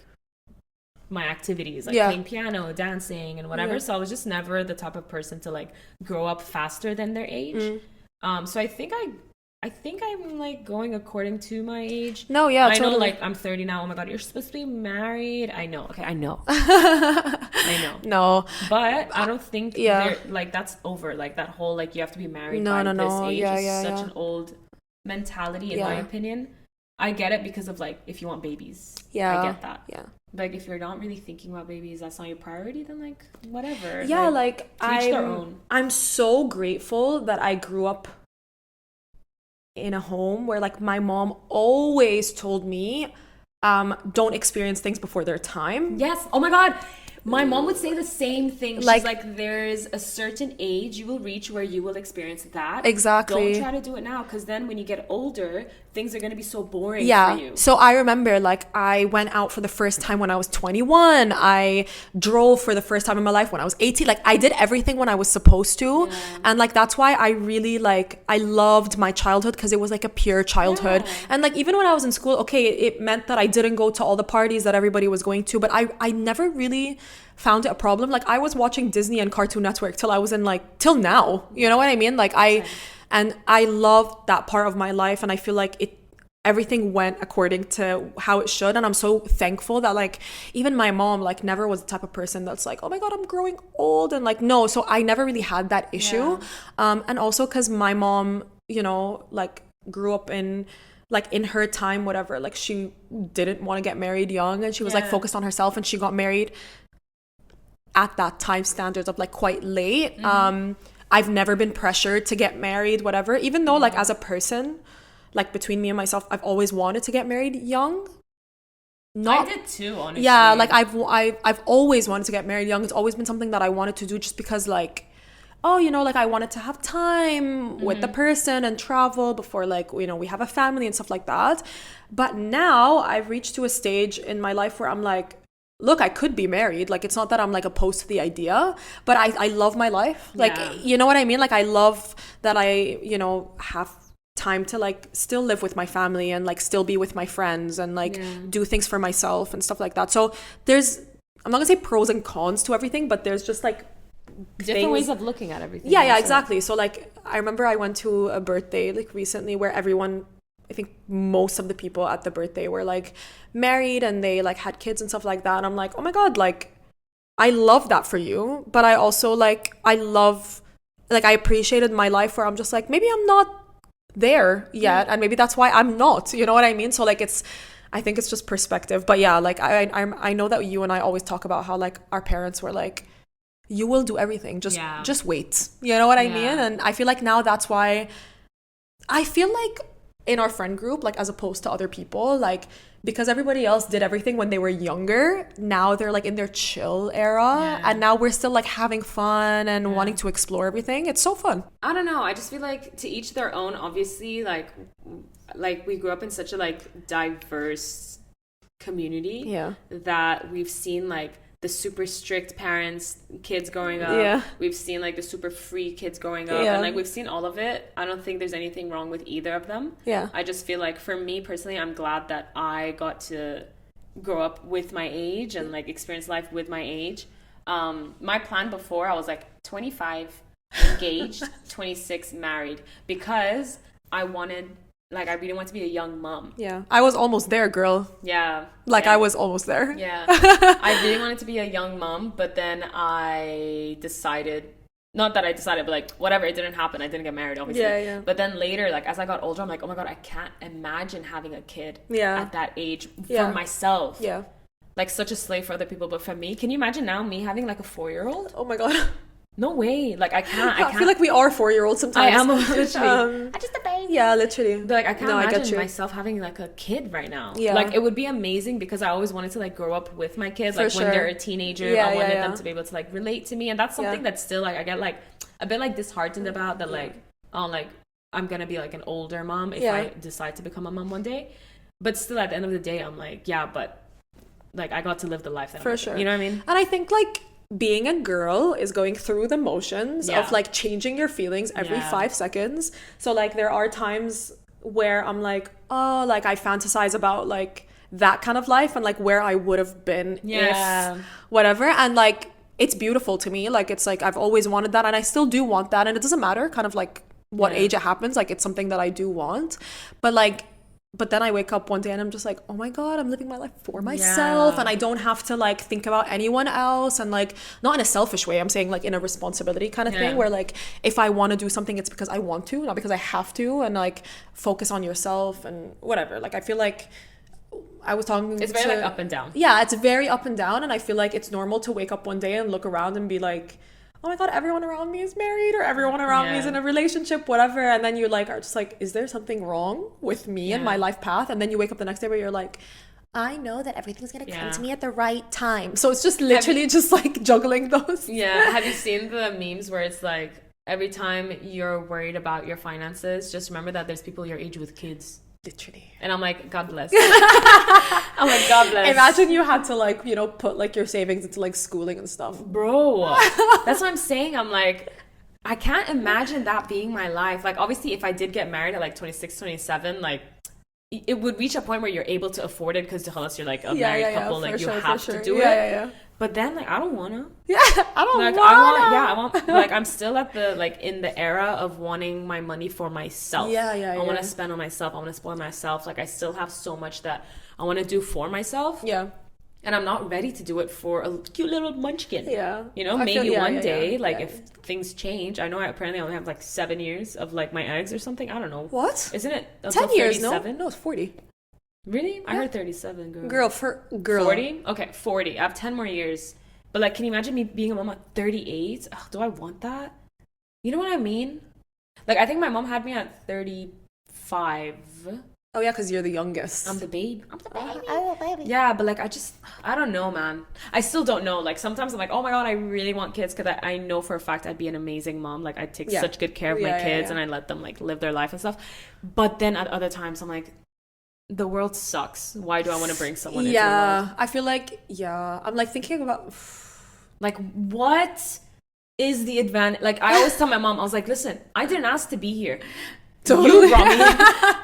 Speaker 2: my activities, like
Speaker 1: Yeah.
Speaker 2: playing piano, dancing, and whatever.
Speaker 1: Yeah.
Speaker 2: So I was just never the type of person to like grow up faster than their age. So I think I'm like going according to my age.
Speaker 1: No, yeah,
Speaker 2: I know,
Speaker 1: totally.
Speaker 2: like I'm 30 now. Oh my god, you're supposed to be married. I know. Okay, I know. I know.
Speaker 1: No.
Speaker 2: But I don't think
Speaker 1: Yeah.
Speaker 2: like that's over. Like that whole like you have to be married
Speaker 1: No,
Speaker 2: by
Speaker 1: no,
Speaker 2: this
Speaker 1: no.
Speaker 2: age
Speaker 1: Yeah,
Speaker 2: is
Speaker 1: yeah,
Speaker 2: such
Speaker 1: yeah.
Speaker 2: an old mentality in my
Speaker 1: Yeah.
Speaker 2: opinion. I get it because of like if you want babies.
Speaker 1: Yeah.
Speaker 2: I get that.
Speaker 1: Yeah.
Speaker 2: Like if you're not really thinking about babies, that's not your priority, then like whatever.
Speaker 1: Yeah, like
Speaker 2: to each their own.
Speaker 1: I'm so grateful that I grew up in a home where like my mom always told me don't experience things before their time.
Speaker 2: Yes. Oh my god. My mom would say the same thing. She's
Speaker 1: Like-
Speaker 2: like, there's a certain age you will reach where you will experience that.
Speaker 1: Exactly.
Speaker 2: Don't try to do it now, because then when you get older, things are going to be so boring
Speaker 1: Yeah.
Speaker 2: for you.
Speaker 1: So I remember like I went out for the first time when I was 21. I drove for the first time in my life when I was 18. Like I did everything when I was supposed to.
Speaker 2: Yeah.
Speaker 1: And like that's why I really like I loved my childhood, because it was like a pure childhood.
Speaker 2: Yeah.
Speaker 1: And like even when I was in school, okay, it meant that I didn't go to all the parties that everybody was going to, but I never really found it a problem. Like I was watching Disney and Cartoon Network till I was in like till now. You know what I mean? Like I loved that part of my life, and I feel like everything went according to how it should. And I'm so thankful that like even my mom like never was the type of person that's like, oh my god, I'm growing old, and like no. So I never really had that issue. And also because my mom, you know, like grew up in her time, whatever, like she didn't want to get married young, and she was like focused on herself, and she got married at that time standards of like quite late. I've never been pressured to get married, whatever, even though like as a person, like between me and myself, I've always wanted to get married young.
Speaker 2: I did too, honestly.
Speaker 1: Yeah, like I've always wanted to get married young. It's always been something that I wanted to do, just because like, oh, you know, like I wanted to have time with the person and travel before like, you know, we have a family and stuff like that. But now I've reached to a stage in my life where I'm like, look, I could be married. Like, it's not that I'm like opposed to the idea, but I love my life. Like, you know what I mean? Like, I love that I, you know, have time to like still live with my family and like still be with my friends and like do things for myself and stuff like that. So I'm not gonna say pros and cons to everything, but there's just like
Speaker 2: different ways of looking at everything.
Speaker 1: Yeah, exactly. So like I remember I went to a birthday like recently where everyone, I think most of the people at the birthday were like married and they like had kids and stuff like that. And I'm like, oh my god, like I love that for you, but I also like I appreciated my life where I'm just like, maybe I'm not there yet, and maybe that's why I'm not, you know what I mean? So like I think it's just perspective. But yeah, like I know that you and I always talk about how like our parents were like, you will do everything, just wait, you know what I mean? And I feel like now that's why I feel like in our friend group, like as opposed to other people, like because everybody else did everything when they were younger, now they're like in their chill era, and now we're still like having fun and wanting to explore everything. It's so fun.
Speaker 2: I don't know, I just feel like to each their own. Obviously, like we grew up in such a like diverse community that we've seen like the super strict parents, kids growing up. We've seen like the super free kids growing up, and like we've seen all of it. I don't think there's anything wrong with either of them. I just feel like for me personally, I'm glad that I got to grow up with my age and like experience life with my age. My plan before, I was like 25 engaged, 26 married, because I really want to be a young mom.
Speaker 1: I was almost there, girl. I was almost there.
Speaker 2: I really wanted to be a young mom, but then I decided, not that I decided, but like whatever, it didn't happen. I didn't get married, obviously. But then later, like as I got older, I'm like, oh my god, I can't imagine having a kid at that age for myself. Like such a slave for other people, but for me, can you imagine now me having like a 4-year-old?
Speaker 1: Oh my god.
Speaker 2: No way. Like I can't.
Speaker 1: I feel like we are 4-year-olds sometimes.
Speaker 2: I am literally.
Speaker 1: I just a baby. Yeah, literally.
Speaker 2: But like I can't imagine myself having like a kid right now. Like it would be amazing, because I always wanted to like grow up with my kids. Like when they're a teenager, I wanted them to be able to like relate to me, and that's something that's still like I get like a bit like disheartened about, that like like I'm gonna be like an older mom if I decide to become a mom one day. But still, at the end of the day, I'm like, but like I got to live the life that
Speaker 1: for sure.
Speaker 2: You know what I mean?
Speaker 1: And I think like being a girl is going through the motions
Speaker 2: Yeah.
Speaker 1: of like changing your feelings every
Speaker 2: Yeah.
Speaker 1: 5 seconds. So like there are times where I'm like, oh, like I fantasize about like that kind of life and like where I would have been
Speaker 2: Yeah.
Speaker 1: if whatever. And like it's beautiful to me. Like it's like I've always wanted that and I still do want that. And it doesn't matter kind of like what
Speaker 2: Yeah.
Speaker 1: age it happens. Like it's something that I do want. But then I wake up one day and I'm just like, oh my God, I'm living my life for myself.
Speaker 2: Yeah.
Speaker 1: And I don't have to like think about anyone else. And like, not in a selfish way, I'm saying like in a responsibility kind of
Speaker 2: Yeah.
Speaker 1: thing where like, if I want to do something, it's because I want to, not because I have to. And like, focus on yourself and whatever. Like, I feel like I was talking
Speaker 2: It's very like up and down.
Speaker 1: Yeah, it's very up and down. And I feel like it's normal to wake up one day and look around and be like, oh my God, everyone around me is married or everyone around me is
Speaker 2: Yeah.
Speaker 1: in a relationship, whatever. And then you like are just like, is there something wrong with me and
Speaker 2: Yeah.
Speaker 1: my life path? And then you wake up the next day where you're like, I know that everything's gonna come
Speaker 2: Yeah.
Speaker 1: to me at the right time. So it's just literally just like juggling those.
Speaker 2: Yeah. Have you seen the memes where it's like every time you're worried about your finances, just remember that there's people your age with kids.
Speaker 1: Literally.
Speaker 2: And I'm like, God bless. I'm like, God bless.
Speaker 1: Imagine you had to like, you know, put like your savings into like schooling and stuff.
Speaker 2: Bro, that's what I'm saying. I'm like, I can't imagine that being my life. Like, obviously, if I did get married at like 26, 27, like, it would reach a point where you're able to afford it because unless you're like a married couple, like you have to do it.
Speaker 1: Yeah.
Speaker 2: But then, like, I don't wanna.
Speaker 1: Yeah, I don't
Speaker 2: Like,
Speaker 1: wanna.
Speaker 2: I want. Like, I'm still at the like in the era of wanting my money for myself.
Speaker 1: Yeah.
Speaker 2: I want to spend on myself. I want to spoil myself. Like, I still have so much that I want to do for myself.
Speaker 1: Yeah.
Speaker 2: And I'm not ready to do it for a cute little munchkin.
Speaker 1: Yeah.
Speaker 2: You know,
Speaker 1: I
Speaker 2: maybe
Speaker 1: feel-
Speaker 2: one day,
Speaker 1: yeah.
Speaker 2: like
Speaker 1: Yeah.
Speaker 2: if things change. I know I apparently only have like 7 years of like my eggs or something. I don't know.
Speaker 1: What?
Speaker 2: Isn't it?
Speaker 1: 10 years,
Speaker 2: 37?
Speaker 1: no, it's 40.
Speaker 2: Really? I heard 37, girl.
Speaker 1: Girl.
Speaker 2: 40? Okay, 40. I have 10 more years. But like, can you imagine me being a mom at 38? Ugh, do I want that? You know what I mean? Like, I think my mom had me at 35.
Speaker 1: Oh yeah, because you're the youngest.
Speaker 2: I'm the babe. I'm the baby. Yeah, but like, I don't know, man. I still don't know. Like, sometimes I'm like, oh my God, I really want kids because I know for a fact I'd be an amazing mom. Like, I'd take
Speaker 1: Yeah.
Speaker 2: such good care of my
Speaker 1: Yeah,
Speaker 2: kids
Speaker 1: yeah.
Speaker 2: and I let them like live their life and stuff. But then at other times, I'm like, the world sucks. Why do I want to bring someone into the world?
Speaker 1: Yeah, I feel like, I'm like thinking about,
Speaker 2: Like, what is the advantage? Like, I always tell my mom, I was like, listen, I didn't ask to be here.
Speaker 1: Totally.
Speaker 2: You brought me here.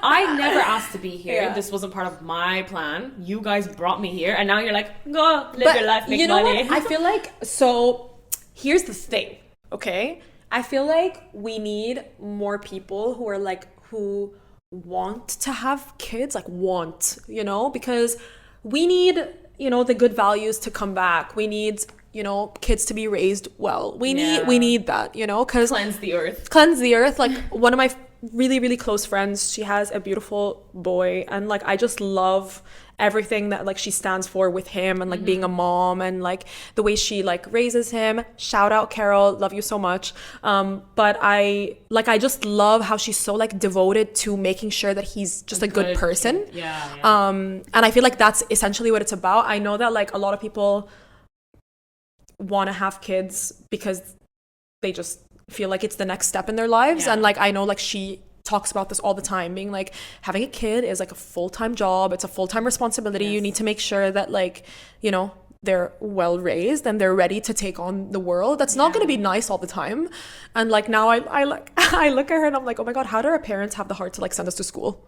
Speaker 2: I never asked to be here.
Speaker 1: Yeah.
Speaker 2: This wasn't part of my plan. You guys brought me here. And now you're like, go live your life, make
Speaker 1: you know
Speaker 2: money.
Speaker 1: what? I feel like, so here's the thing, okay? I feel like we need more people who are like, who want to have kids, like want, you know, because we need, you know, the good values to come back. We need, you know, kids to be raised well. We need that, you know, because
Speaker 2: Cleanse the earth.
Speaker 1: Like one of my really, really close friends, she has a beautiful boy, and like I just love everything that like she stands for with him, and like being a mom, and like the way she like raises him. Shout out Carol, love you so much. But I just love how she's so like devoted to making sure that he's just a good person.
Speaker 2: Yeah.
Speaker 1: And I feel like that's essentially what it's about. I know that like a lot of people want to have kids because they just feel like it's the next step in their lives.
Speaker 2: Yeah.
Speaker 1: And like I know like she talks about this all the time, being like, having a kid is like a full-time job, it's a full-time responsibility.
Speaker 2: Yes.
Speaker 1: You need to make sure that like, you know, they're well raised and they're ready to take on the world. That's not going to be nice all the time. And like now I like I look at her and I'm like, oh my God, how do our parents have the heart to like send us to school?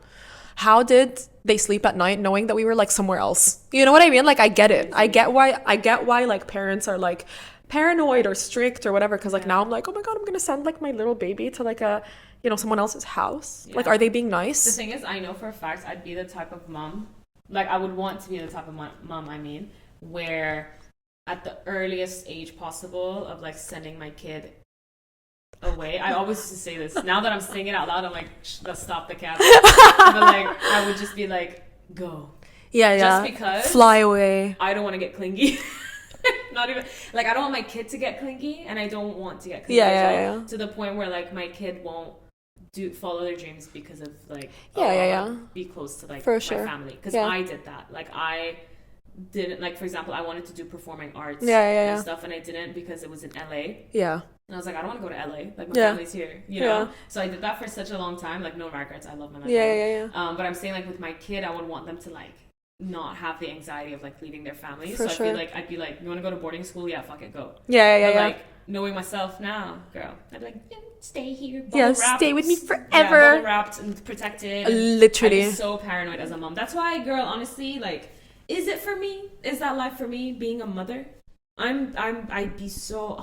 Speaker 1: How did they sleep at night knowing that we were like somewhere else? You know what I mean? Like I get it. I get why like parents are like paranoid or strict or whatever, because like now I'm like, oh my God, I'm gonna send like my little baby to like a, you know, someone else's house. Like, are they being nice?
Speaker 2: The thing is, I know for a fact I'd be the type of mom, like I would want to be the type of mom, I mean, where at the earliest age possible of like sending my kid away. I always used to say this. Now that I'm saying it out loud, I'm like, let's stop the cat. But like, I would just be like, go.
Speaker 1: Yeah.
Speaker 2: Just because
Speaker 1: fly away.
Speaker 2: I don't want to get clingy. Not even like I don't want my kid to get clingy, and I don't want to get clingy
Speaker 1: Yeah.
Speaker 2: to the point where like my kid won't follow their dreams because of like be close to like
Speaker 1: for
Speaker 2: my
Speaker 1: sure.
Speaker 2: family, because
Speaker 1: Yeah.
Speaker 2: I did that. Like I didn't, like for example, I wanted to do performing arts
Speaker 1: and
Speaker 2: stuff, and I didn't because it was in LA.
Speaker 1: Yeah.
Speaker 2: And I was like, I don't want to go to LA. Like my
Speaker 1: Yeah.
Speaker 2: family's here, you know. So I did that for such a long time. Like no regrets. I love my life.
Speaker 1: Yeah.
Speaker 2: But I'm saying like with my kid, I would want them to like not have the anxiety of like leaving their family.
Speaker 1: For
Speaker 2: so
Speaker 1: sure.
Speaker 2: I feel like I'd be like, you want to go to boarding school? Yeah, fuck it, go.
Speaker 1: Yeah.
Speaker 2: But like knowing myself now, girl, I'd be like, yeah, stay here,
Speaker 1: Stay with me forever.
Speaker 2: Yeah, bubble wrapped and protected.
Speaker 1: Literally.
Speaker 2: I'm so paranoid as a mom. That's why, girl, honestly, like, is it for me? Is that life for me? Being a mother? I'd be so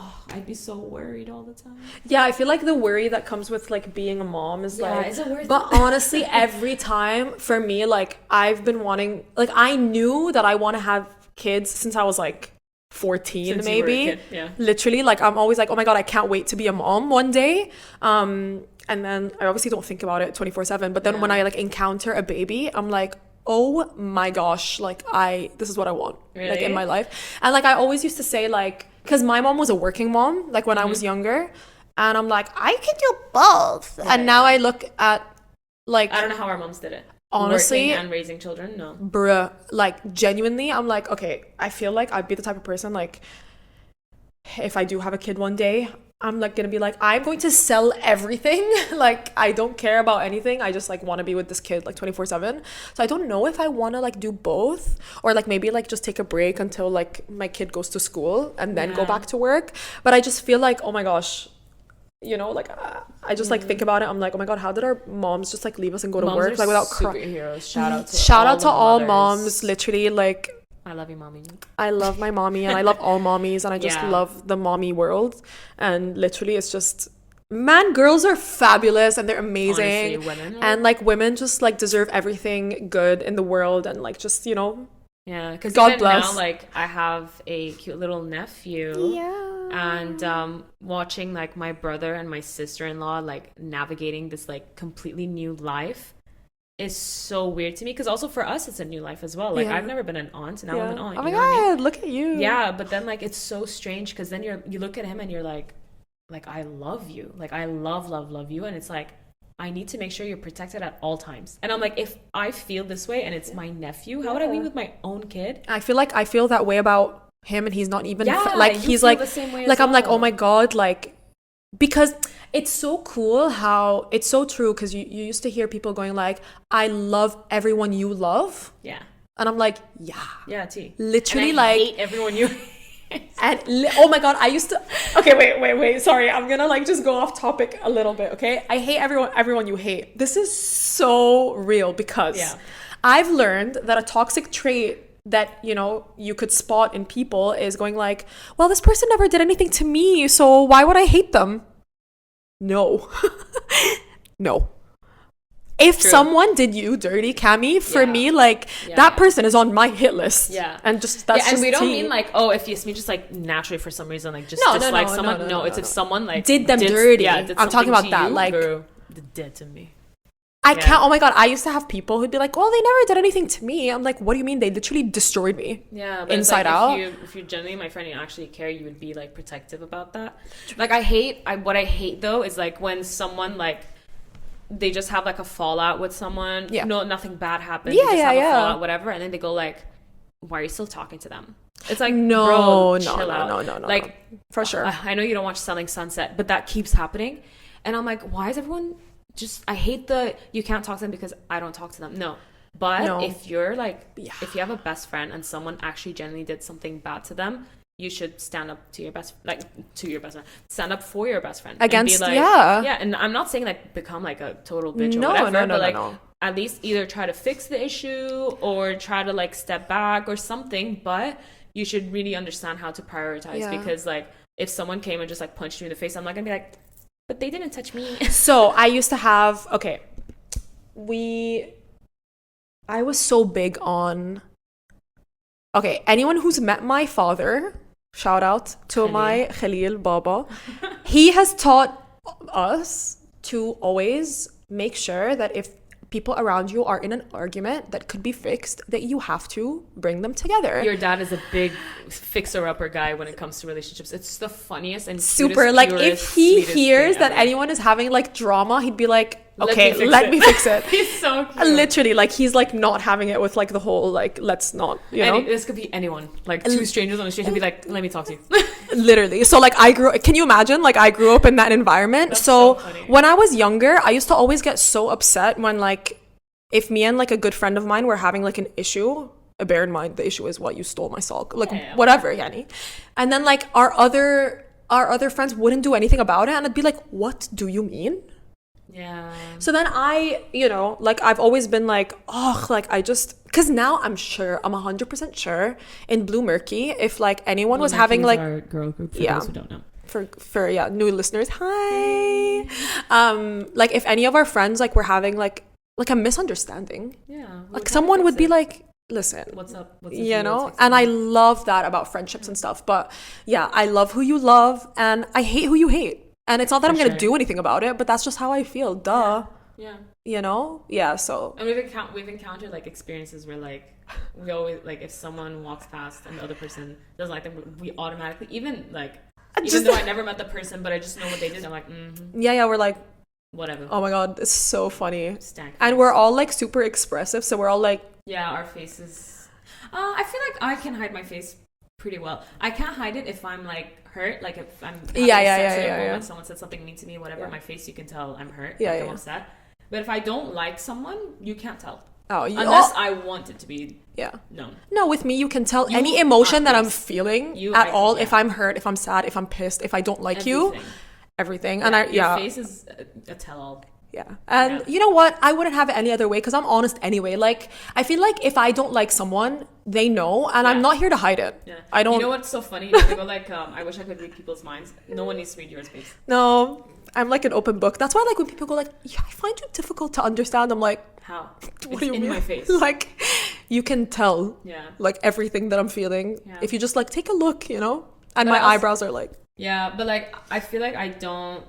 Speaker 2: worried all the time.
Speaker 1: Yeah, I feel like the worry that comes with like being a mom is like,
Speaker 2: is it worth
Speaker 1: but honestly, every time for me, like I've been wanting, like I knew that I want to have kids since I was like 14
Speaker 2: Since you were a
Speaker 1: maybe.
Speaker 2: kid, yeah.
Speaker 1: Literally, like I'm always like, oh my God, I can't wait to be a mom one day. And then I obviously don't think about it 24/7, but then when I like encounter a baby, I'm like, oh my gosh, like this is what I want,
Speaker 2: really?
Speaker 1: like in my life. And like I always used to say, like, because my mom was a working mom, like when I was younger, and I'm like, I can do both. And now I look at like,
Speaker 2: I don't know how our moms did it.
Speaker 1: Honestly,
Speaker 2: working and raising children, no.
Speaker 1: Bruh, like genuinely, I'm like, okay, I feel like I'd be the type of person, like if I do have a kid one day, I'm like gonna be like, I'm going to sell everything. Like I don't care about anything. I just like want to be with this kid like 24/7. So I don't know if I want to like do both, or like maybe like just take a break until like my kid goes to school and then go back to work. But I just feel like, oh my gosh, you know, like I just like think about it. I'm like, oh my God, how did our moms just like leave us and go to
Speaker 2: Moms
Speaker 1: work
Speaker 2: are
Speaker 1: like without
Speaker 2: superheroes.
Speaker 1: Shout out to all
Speaker 2: mothers.
Speaker 1: moms, literally. Like
Speaker 2: I love you, mommy.
Speaker 1: I love my mommy and I love all mommies, and I just love the mommy world. And literally it's just, man, girls are fabulous and they're amazing.
Speaker 2: Honestly, women
Speaker 1: and like women just like deserve everything good in the world, and like just, you know,
Speaker 2: yeah, because
Speaker 1: God bless.
Speaker 2: now, like I have a cute little nephew. And watching like my brother and my sister-in-law like navigating this like completely new life is so weird to me, because also for us it's a new life as well. Like I've never been an aunt, and now I'm an aunt.
Speaker 1: Oh my
Speaker 2: God, what I mean?
Speaker 1: look at you.
Speaker 2: Yeah, but then like it's so strange, because then you look at him and you're like I love you, like I love you, and it's like I need to make sure you're protected at all times. And I'm like, if I feel this way and it's my nephew, how would I be with my own kid?
Speaker 1: I feel like I feel that way about him, and he's not even like
Speaker 2: you
Speaker 1: he's
Speaker 2: feel
Speaker 1: like
Speaker 2: the same way
Speaker 1: like
Speaker 2: as
Speaker 1: I'm like,
Speaker 2: well.
Speaker 1: oh my God, like, because it's so cool how it's so true, because you used to hear people going like, I love everyone you love.
Speaker 2: Yeah.
Speaker 1: And I'm like,
Speaker 2: T.
Speaker 1: Literally,
Speaker 2: and I
Speaker 1: like
Speaker 2: hate everyone you
Speaker 1: and oh my God, I used to, okay, wait, sorry, I'm gonna like just go off topic a little bit, okay? I hate everyone you hate. This is so real, because I've learned that a toxic trait that, you know, you could spot in people is going like, well, this person never did anything to me, so why would I hate them? No. No. If someone did you dirty, Cami, for me, like that person is on my hit list.
Speaker 2: Yeah.
Speaker 1: And just that's
Speaker 2: and
Speaker 1: just
Speaker 2: we don't
Speaker 1: tea.
Speaker 2: mean like, oh, if you me just like naturally for some reason like just
Speaker 1: No,
Speaker 2: dislike
Speaker 1: no,
Speaker 2: someone.
Speaker 1: no,
Speaker 2: It's if someone like
Speaker 1: did them dirty.
Speaker 2: Yeah, did
Speaker 1: I'm talking
Speaker 2: something
Speaker 1: about
Speaker 2: to
Speaker 1: that,
Speaker 2: you,
Speaker 1: like
Speaker 2: girl, dead to me.
Speaker 1: I can't. Oh my God, I used to have people who'd be like, "Oh, they never did anything to me." I'm like, "What do you mean? They literally destroyed me."
Speaker 2: Yeah, but
Speaker 1: inside
Speaker 2: it's like,
Speaker 1: out.
Speaker 2: If you genuinely, my friend, you actually care, you would be like protective about that. Like what I hate though is like when someone like they just have like a fallout with someone.
Speaker 1: Yeah.
Speaker 2: No, nothing bad happened.
Speaker 1: Yeah,
Speaker 2: they just
Speaker 1: yeah,
Speaker 2: have a
Speaker 1: yeah.
Speaker 2: fallout, whatever, and then they go like, "Why are you still talking to them?" It's like,
Speaker 1: No,
Speaker 2: bro,
Speaker 1: no,
Speaker 2: chill
Speaker 1: no,
Speaker 2: out.
Speaker 1: no,
Speaker 2: like
Speaker 1: no. For sure.
Speaker 2: I know you don't watch Selling Sunset, but that keeps happening, and I'm like, why is everyone just? I hate you can't talk to them because I don't talk to them. No. But if you're like, if you have a best friend and someone actually genuinely did something bad to them, you should stand up to your best friend. Stand up for your best friend.
Speaker 1: Against,
Speaker 2: and be like, yeah. And I'm not saying like become like a total bitch or whatever, but like at least either try to fix the issue or try to like step back or something. But you should really understand how to prioritize, because like if someone came and just like punched you in the face, I'm not gonna be like, but they didn't touch me.
Speaker 1: So I used to have, I was so big on, anyone who's met my father, shout out to my Khalil Baba, he has taught us to always make sure that if people around you are in an argument that could be fixed, that you have to bring them together.
Speaker 2: Your dad is a big fixer-upper guy when it comes to relationships. It's the funniest and
Speaker 1: super
Speaker 2: cutest,
Speaker 1: like
Speaker 2: purest,
Speaker 1: if he
Speaker 2: sweetest
Speaker 1: hears
Speaker 2: thing
Speaker 1: that
Speaker 2: ever.
Speaker 1: anyone is having like drama, he'd be like,
Speaker 2: Let
Speaker 1: me fix it.
Speaker 2: He's so cute.
Speaker 1: Literally, like he's like not having it with like the whole like let's not, you know.
Speaker 2: This could be anyone, like two strangers on the street, and be like, let me talk to you.
Speaker 1: Literally. So like can you imagine, like I grew up in that environment.
Speaker 2: That's
Speaker 1: so
Speaker 2: funny.
Speaker 1: when I was younger, I used to always get so upset when like if me and like a good friend of mine were having like an issue, bear in mind the issue is what you stole my sock, like whatever, yani. And then like our other friends wouldn't do anything about it, and I'd be like, what do you mean?
Speaker 2: Yeah.
Speaker 1: So then I, you know, like I've always been like, oh, like I just, because now I'm 100% sure in Blue Murky, if like anyone was having like
Speaker 2: our girl group for those who don't know.
Speaker 1: For new listeners, hi. Like if any of our friends like were having like a misunderstanding, like someone would be like, listen,
Speaker 2: what's up,
Speaker 1: you know. And I love that about friendships and stuff, but yeah, I love who you love and I hate who you hate. And it's not that I'm going to do anything about it, but that's just how I feel. Duh.
Speaker 2: Yeah.
Speaker 1: You know? Yeah, so.
Speaker 2: And we've encountered, like, experiences where, like, we always, like, if someone walks past and the other person doesn't like them, we automatically, even though I never met the person, but I just know what they did, I'm like,
Speaker 1: Yeah, we're like.
Speaker 2: Whatever.
Speaker 1: Oh my God, it's so funny. And we're all, like, super expressive, so we're all, like.
Speaker 2: Yeah, our faces. I feel like I can hide my face pretty well. I can't hide it if I'm, like, hurt, like if I'm moment, someone said something mean to me, whatever, my face, you can tell I'm hurt, I'm upset. But if I don't like someone, you can't tell. Unless I want it to be known. No,
Speaker 1: with me you can tell any emotion that I'm feeling at all. If I'm hurt, if I'm sad, if I'm pissed, if I don't like everything. And
Speaker 2: your face is a tell-all.
Speaker 1: And you know what, I wouldn't have it any other way because I'm honest anyway. Like I feel like if I don't like someone, they know, and I'm not here to hide it. I don't.
Speaker 2: You know what's so funny? You go like, I wish I could read people's minds. No one needs to read yours, please.
Speaker 1: No, I'm like an open book. That's why like when people go like, yeah, I find you difficult to understand, I'm like,
Speaker 2: how?
Speaker 1: What do you mean?
Speaker 2: In my face.
Speaker 1: Like you can tell like everything that I'm feeling if you just like take a look, you know. And my eyebrows are like,
Speaker 2: but like I feel like I don't,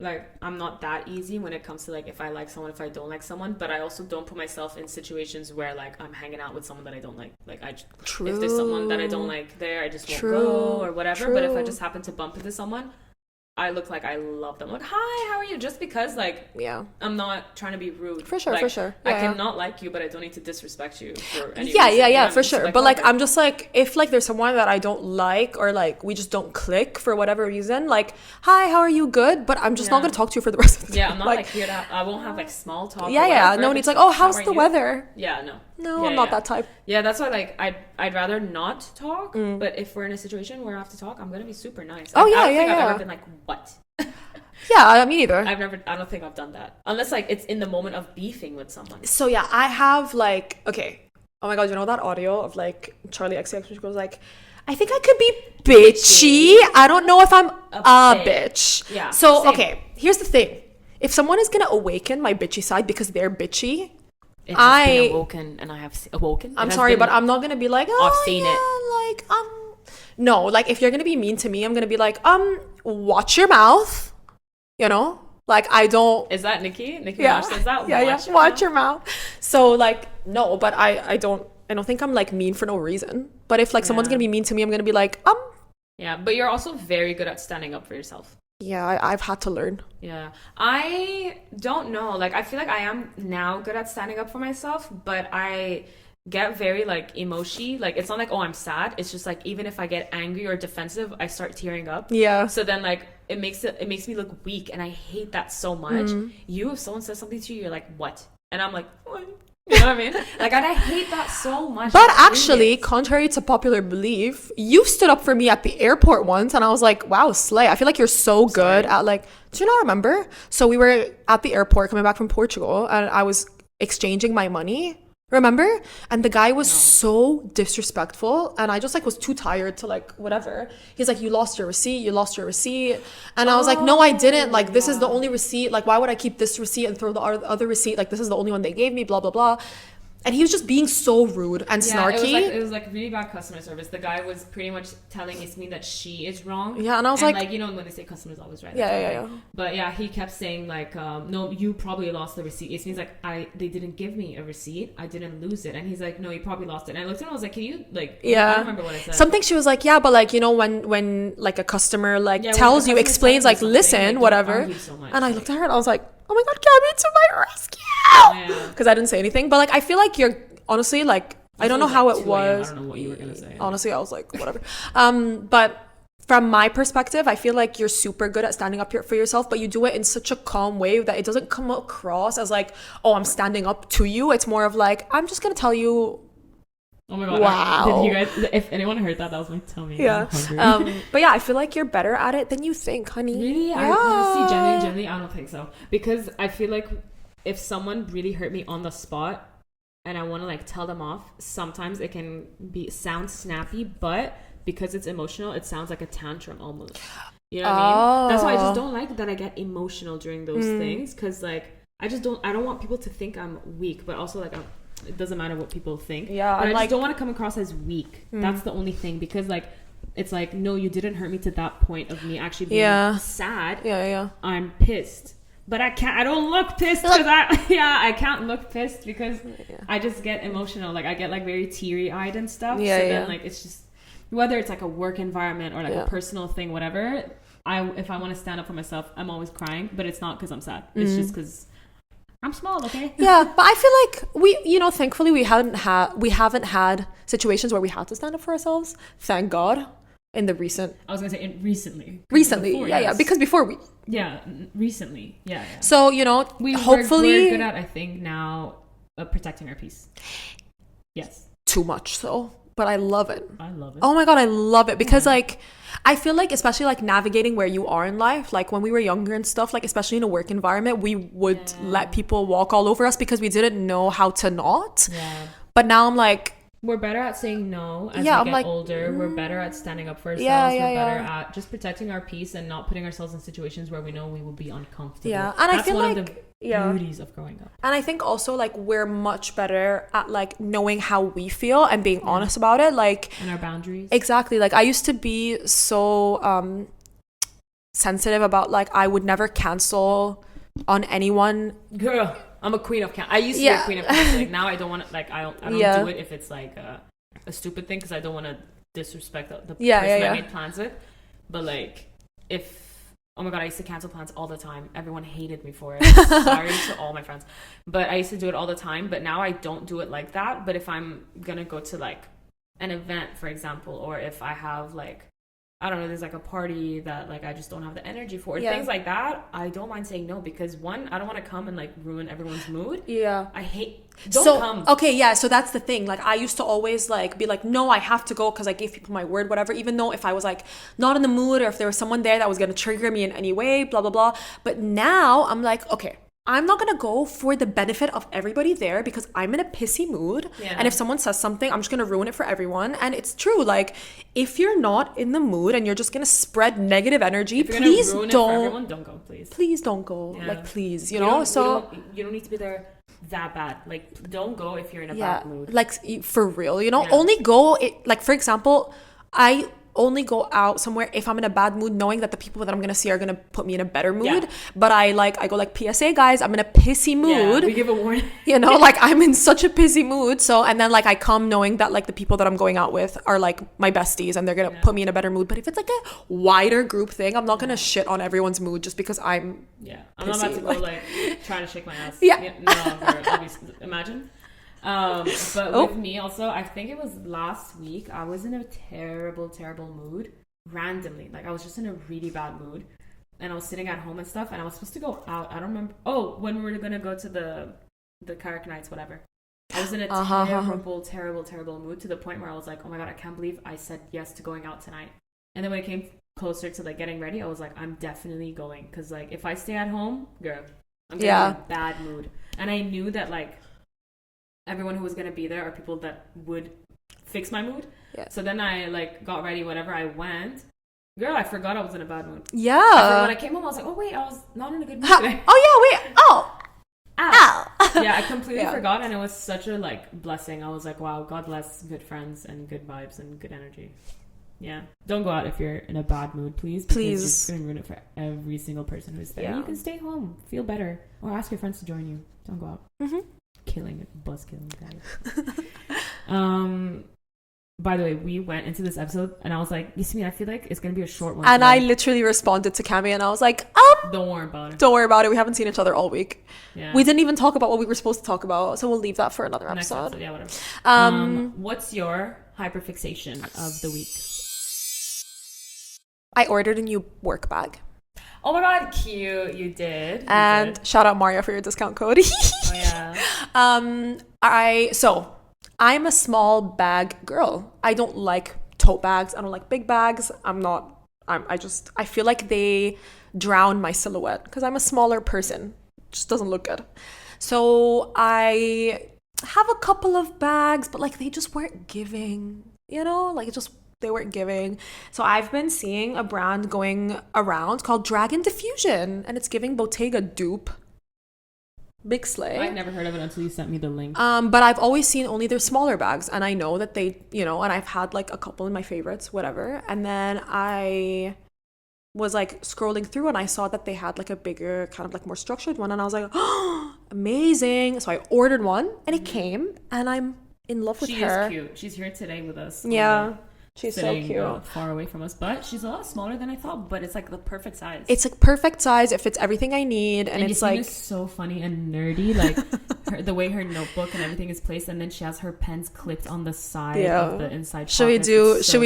Speaker 2: like I'm not that easy when it comes to like if I like someone, if I don't like someone, but I also don't put myself in situations where like I'm hanging out with someone that I don't like. Like if there's someone that I don't like there, I just won't go or whatever. But if I just happen to bump into someone, I look like I love them. Like, hi, how are you? Just because, like, I'm not trying to be rude.
Speaker 1: For sure,
Speaker 2: like,
Speaker 1: for sure.
Speaker 2: I cannot like you, but I don't need to disrespect you for any
Speaker 1: reason.
Speaker 2: Yeah,
Speaker 1: for sure. Like, but, like, I'm just, like, if, like, there's someone that I don't like or, like, we just don't click for whatever reason, like, hi, how are you? Good? But I'm just not going to talk to you for the rest of the day.
Speaker 2: Yeah, I'm not, like here to I won't have, like, small talk.
Speaker 1: No one needs, like, oh, how's the weather?
Speaker 2: Yeah, no.
Speaker 1: No, I'm not that type.
Speaker 2: Yeah, that's why, like, I'd rather not talk, but if we're in a situation where I have to talk, I'm going to be super nice. Like, I don't think I've ever been like, what?
Speaker 1: Yeah, me neither.
Speaker 2: I don't think I've done that. Unless, like, it's in the moment of beefing with someone.
Speaker 1: So, yeah, I have, like, okay. Oh, my God, you know that audio of, like, Charlie XCX, which goes, like, I think I could be bitchy. I don't know if I'm a bitch.
Speaker 2: Yeah.
Speaker 1: So, okay, here's the thing. If someone is going to awaken my bitchy side because they're bitchy,
Speaker 2: it has been awoken, and I have awoken.
Speaker 1: I'm sorry, but I'm not going to be like, oh,
Speaker 2: I've seen it.
Speaker 1: Like, no, like, if you're going to be mean to me, I'm going to be like, watch your mouth. You know, like I don't.
Speaker 2: Is that Nikki? Nikki Marsh says that.
Speaker 1: Watch your mouth. So like no, but I don't think I'm like mean for no reason. But if like someone's gonna be mean to me, I'm gonna be like
Speaker 2: Yeah, but you're also very good at standing up for yourself.
Speaker 1: Yeah, I've had to learn.
Speaker 2: Yeah, I don't know. Like I feel like I am now good at standing up for myself, but I get very like emoji. Like it's not like, oh, I'm sad. It's just like even if I get angry or defensive, I start tearing up.
Speaker 1: Yeah.
Speaker 2: So then like it makes me look weak, and I hate that so much. If someone says something to you, you're like, what? And I'm like, what? You know what I mean? Like, and I hate that so much.
Speaker 1: But actually, contrary to popular belief, you stood up for me at the airport once, and I was like, wow, slay. I feel like you're so good at like, do you not remember? So we were at the airport coming back from Portugal, and I was exchanging my money. Remember? And the guy was so disrespectful, and I just like was too tired to like whatever. He's like, you lost your receipt. And I was like, no, I didn't. Like, this is the only receipt. Like, why would I keep this receipt and throw the other receipt? Like, this is the only one they gave me, blah, blah, blah. And he was just being so rude and snarky.
Speaker 2: It was like really bad customer service. The guy was pretty much telling Yasmin that she is wrong.
Speaker 1: Yeah, and I was like,
Speaker 2: you know, when they say customer's always right.
Speaker 1: Yeah.
Speaker 2: But yeah, he kept saying like, no, you probably lost the receipt. Yasmin's like, they didn't give me a receipt. I didn't lose it. And he's like, no, you probably lost it. And I looked at him, I was like, can you like? Yeah. I don't remember what I said.
Speaker 1: Something she was like, yeah, but like, you know, when like a customer like tells you, explains like, listen, like, whatever. So much, and I looked at her and I was like, oh my God, Gabby, to my rescue. Because I didn't say anything, but like I feel like you're. Honestly, like, I don't know how it was.
Speaker 2: I don't know what you were going to say.
Speaker 1: Honestly, I was like, whatever. But from my perspective, I feel like you're super good at standing up for yourself, but you do it in such a calm way that it doesn't come across as like, oh, I'm standing up to you. It's more of like, I'm just going to tell you
Speaker 2: Oh my god!
Speaker 1: Wow.
Speaker 2: Did you guys? If anyone heard that, that was my tummy.
Speaker 1: Yeah.
Speaker 2: I'm hungry.
Speaker 1: But yeah, I feel like you're better at it than you think, honey.
Speaker 2: Really?
Speaker 1: Yeah.
Speaker 2: I honestly, genuinely, I don't think so. Because I feel like if someone really hurt me on the spot and I want to like tell them off, sometimes it can sound snappy, but because it's emotional, it sounds like a tantrum almost. You know what I mean? That's why I just don't like that I get emotional during those things, because like I don't want people to think I'm weak, but also like it doesn't matter what people think.
Speaker 1: Yeah,
Speaker 2: but I
Speaker 1: like,
Speaker 2: just don't want to come across as weak. That's the only thing, because like it's like, no, you didn't hurt me to that point of me actually being sad.
Speaker 1: Yeah.
Speaker 2: I'm pissed, but I don't look pissed because I can't look pissed because I just get emotional. Like I get like very teary eyed and stuff. Then like it's just, whether it's like a work environment or like a personal thing, whatever. If I want to stand up for myself, I'm always crying, but it's not because I'm sad. It's just because I'm small, okay?
Speaker 1: Yeah, but I feel like thankfully we haven't had situations where we had to stand up for ourselves. Thank God. In the recent,
Speaker 2: I was gonna say recently,
Speaker 1: before, yeah, because before
Speaker 2: recently, yeah.
Speaker 1: So hopefully
Speaker 2: we're good at, I think now, protecting our peace. Yes.
Speaker 1: Too much so, but I love it.
Speaker 2: Oh
Speaker 1: my God, I love it because like I feel like, especially like navigating where you are in life, like when we were younger and stuff, like especially in a work environment, we would let people walk all over us because we didn't know how to not.
Speaker 2: Yeah.
Speaker 1: But now I'm like,
Speaker 2: we're better at saying no as we get older. We're better at standing up for ourselves. We're better at just protecting our peace and not putting ourselves in situations where we know we will be uncomfortable.
Speaker 1: Yeah, and
Speaker 2: that's
Speaker 1: I feel
Speaker 2: one
Speaker 1: like
Speaker 2: of the beauties of growing up.
Speaker 1: And I think also like we're much better at like knowing how we feel and being honest about it, like,
Speaker 2: and our boundaries.
Speaker 1: Exactly. Like I used to be so sensitive about like I would never cancel on anyone.
Speaker 2: Girl, I'm a queen of cancel. I used to be a queen of cancel. Like now I don't want to, like I don't do it if it's like a stupid thing, because I don't want to disrespect the person I made plans with. But like oh my God, I used to cancel plans all the time. Everyone hated me for it. Sorry to all my friends, but I used to do it all the time. But now I don't do it like that. But if I'm gonna go to like an event, for example, or if I have like, I don't know, there's like a party that like I just don't have the energy for, things like that, I don't mind saying no, because one, I don't want to come and like ruin everyone's mood. I hate come.
Speaker 1: Okay, yeah, so that's the thing. Like I used to always like be like, no, I have to go because I gave people my word, whatever, even though if I was like not in the mood or if there was someone there that was gonna trigger me in any way, blah blah blah. But now I'm like, okay, I'm not gonna go for the benefit of everybody there because I'm in a pissy mood. And if someone says something, I'm just gonna ruin it for everyone. And it's true, like if you're not in the mood and you're just gonna spread negative energy, please don't
Speaker 2: go, please.
Speaker 1: Please don't go. Like please, you
Speaker 2: know.
Speaker 1: You
Speaker 2: don't need to be there that bad. Like don't go if you're in a bad mood.
Speaker 1: Like for real, only go like for example, I only go out somewhere if I'm in a bad mood, knowing that the people that I'm gonna see are gonna put me in a better mood. But I go like, PSA guys, I'm in a pissy mood.
Speaker 2: We give a warning.
Speaker 1: Like I'm in such a pissy mood. So, and then like I come knowing that like the people that I'm going out with are like my besties and they're gonna put me in a better mood. But if it's like a wider group thing, I'm not gonna shit on everyone's mood just because I'm
Speaker 2: I'm not about to go like trying to shake my ass. Obviously, imagine. But with me also, I think it was last week, I was in a terrible mood randomly. Like I was just in a really bad mood and I was sitting at home and stuff and I was supposed to go out. I don't remember. Oh, when we were gonna go to the Carrick nights, whatever. I was in a terrible mood to the point where I was like, oh my God, I can't believe I said yes to going out tonight. And then when it came closer to like getting ready, I was like, I'm definitely going, because like if I stay at home, girl, I'm gonna be in a bad mood. And I knew that like everyone who was going to be there are people that would fix my mood. So then I like got ready, whatever, I went. Girl, I forgot I was in a bad mood. When I came home, I was like, oh wait, I was not in a good mood today.
Speaker 1: Ow.
Speaker 2: Yeah, I completely forgot, and it was such a like blessing. I was like, wow, God bless good friends and good vibes and good energy. Yeah. Don't go out if you're in a bad mood, please. Please. You're just going to ruin it for every single person who's there. You can stay home, feel better, or ask your friends to join you. Don't go out. Killing it, buzz killing guys. By the way, we went into this episode and I was like, Yasmin, I feel like it's gonna be a short one.
Speaker 1: And today. I literally responded to Cami and I was like,
Speaker 2: don't worry about it.
Speaker 1: Don't worry about it. We haven't seen each other all week. We didn't even talk about what we were supposed to talk about, so we'll leave that for another episode.
Speaker 2: Yeah, whatever. What's your hyperfixation of the week?
Speaker 1: I ordered a new work bag.
Speaker 2: Oh my God, cute. You did.
Speaker 1: And shout out Mario for your discount code.
Speaker 2: Oh yeah.
Speaker 1: I'm a small bag girl. I don't like tote bags. I don't like big bags. I feel like they drown my silhouette because I'm a smaller person. It just doesn't look good. So I have a couple of bags, but like they just weren't giving, like they weren't giving. So I've been seeing a brand going around called Dragon Diffusion, and it's giving Bottega dupe. Big slay.
Speaker 2: I've never heard of it until you sent me the link.
Speaker 1: But I've always seen only their smaller bags, and I know that they, and I've had like a couple in my favorites, whatever. And then I was like scrolling through and I saw that they had like a bigger, kind of like more structured one, and I was like, oh, amazing. So I ordered one and it came, and I'm in love with her. She
Speaker 2: is cute. She's here today with us.
Speaker 1: Yeah. She's
Speaker 2: sitting,
Speaker 1: so cute.
Speaker 2: Far away from us, but she's a lot smaller than I thought. But it's like the perfect size.
Speaker 1: It's like perfect size. It fits everything I need, and it's like
Speaker 2: so funny and nerdy. Like the way her notebook and everything is placed, and then she has her pens clipped on the side of the inside.
Speaker 1: Should we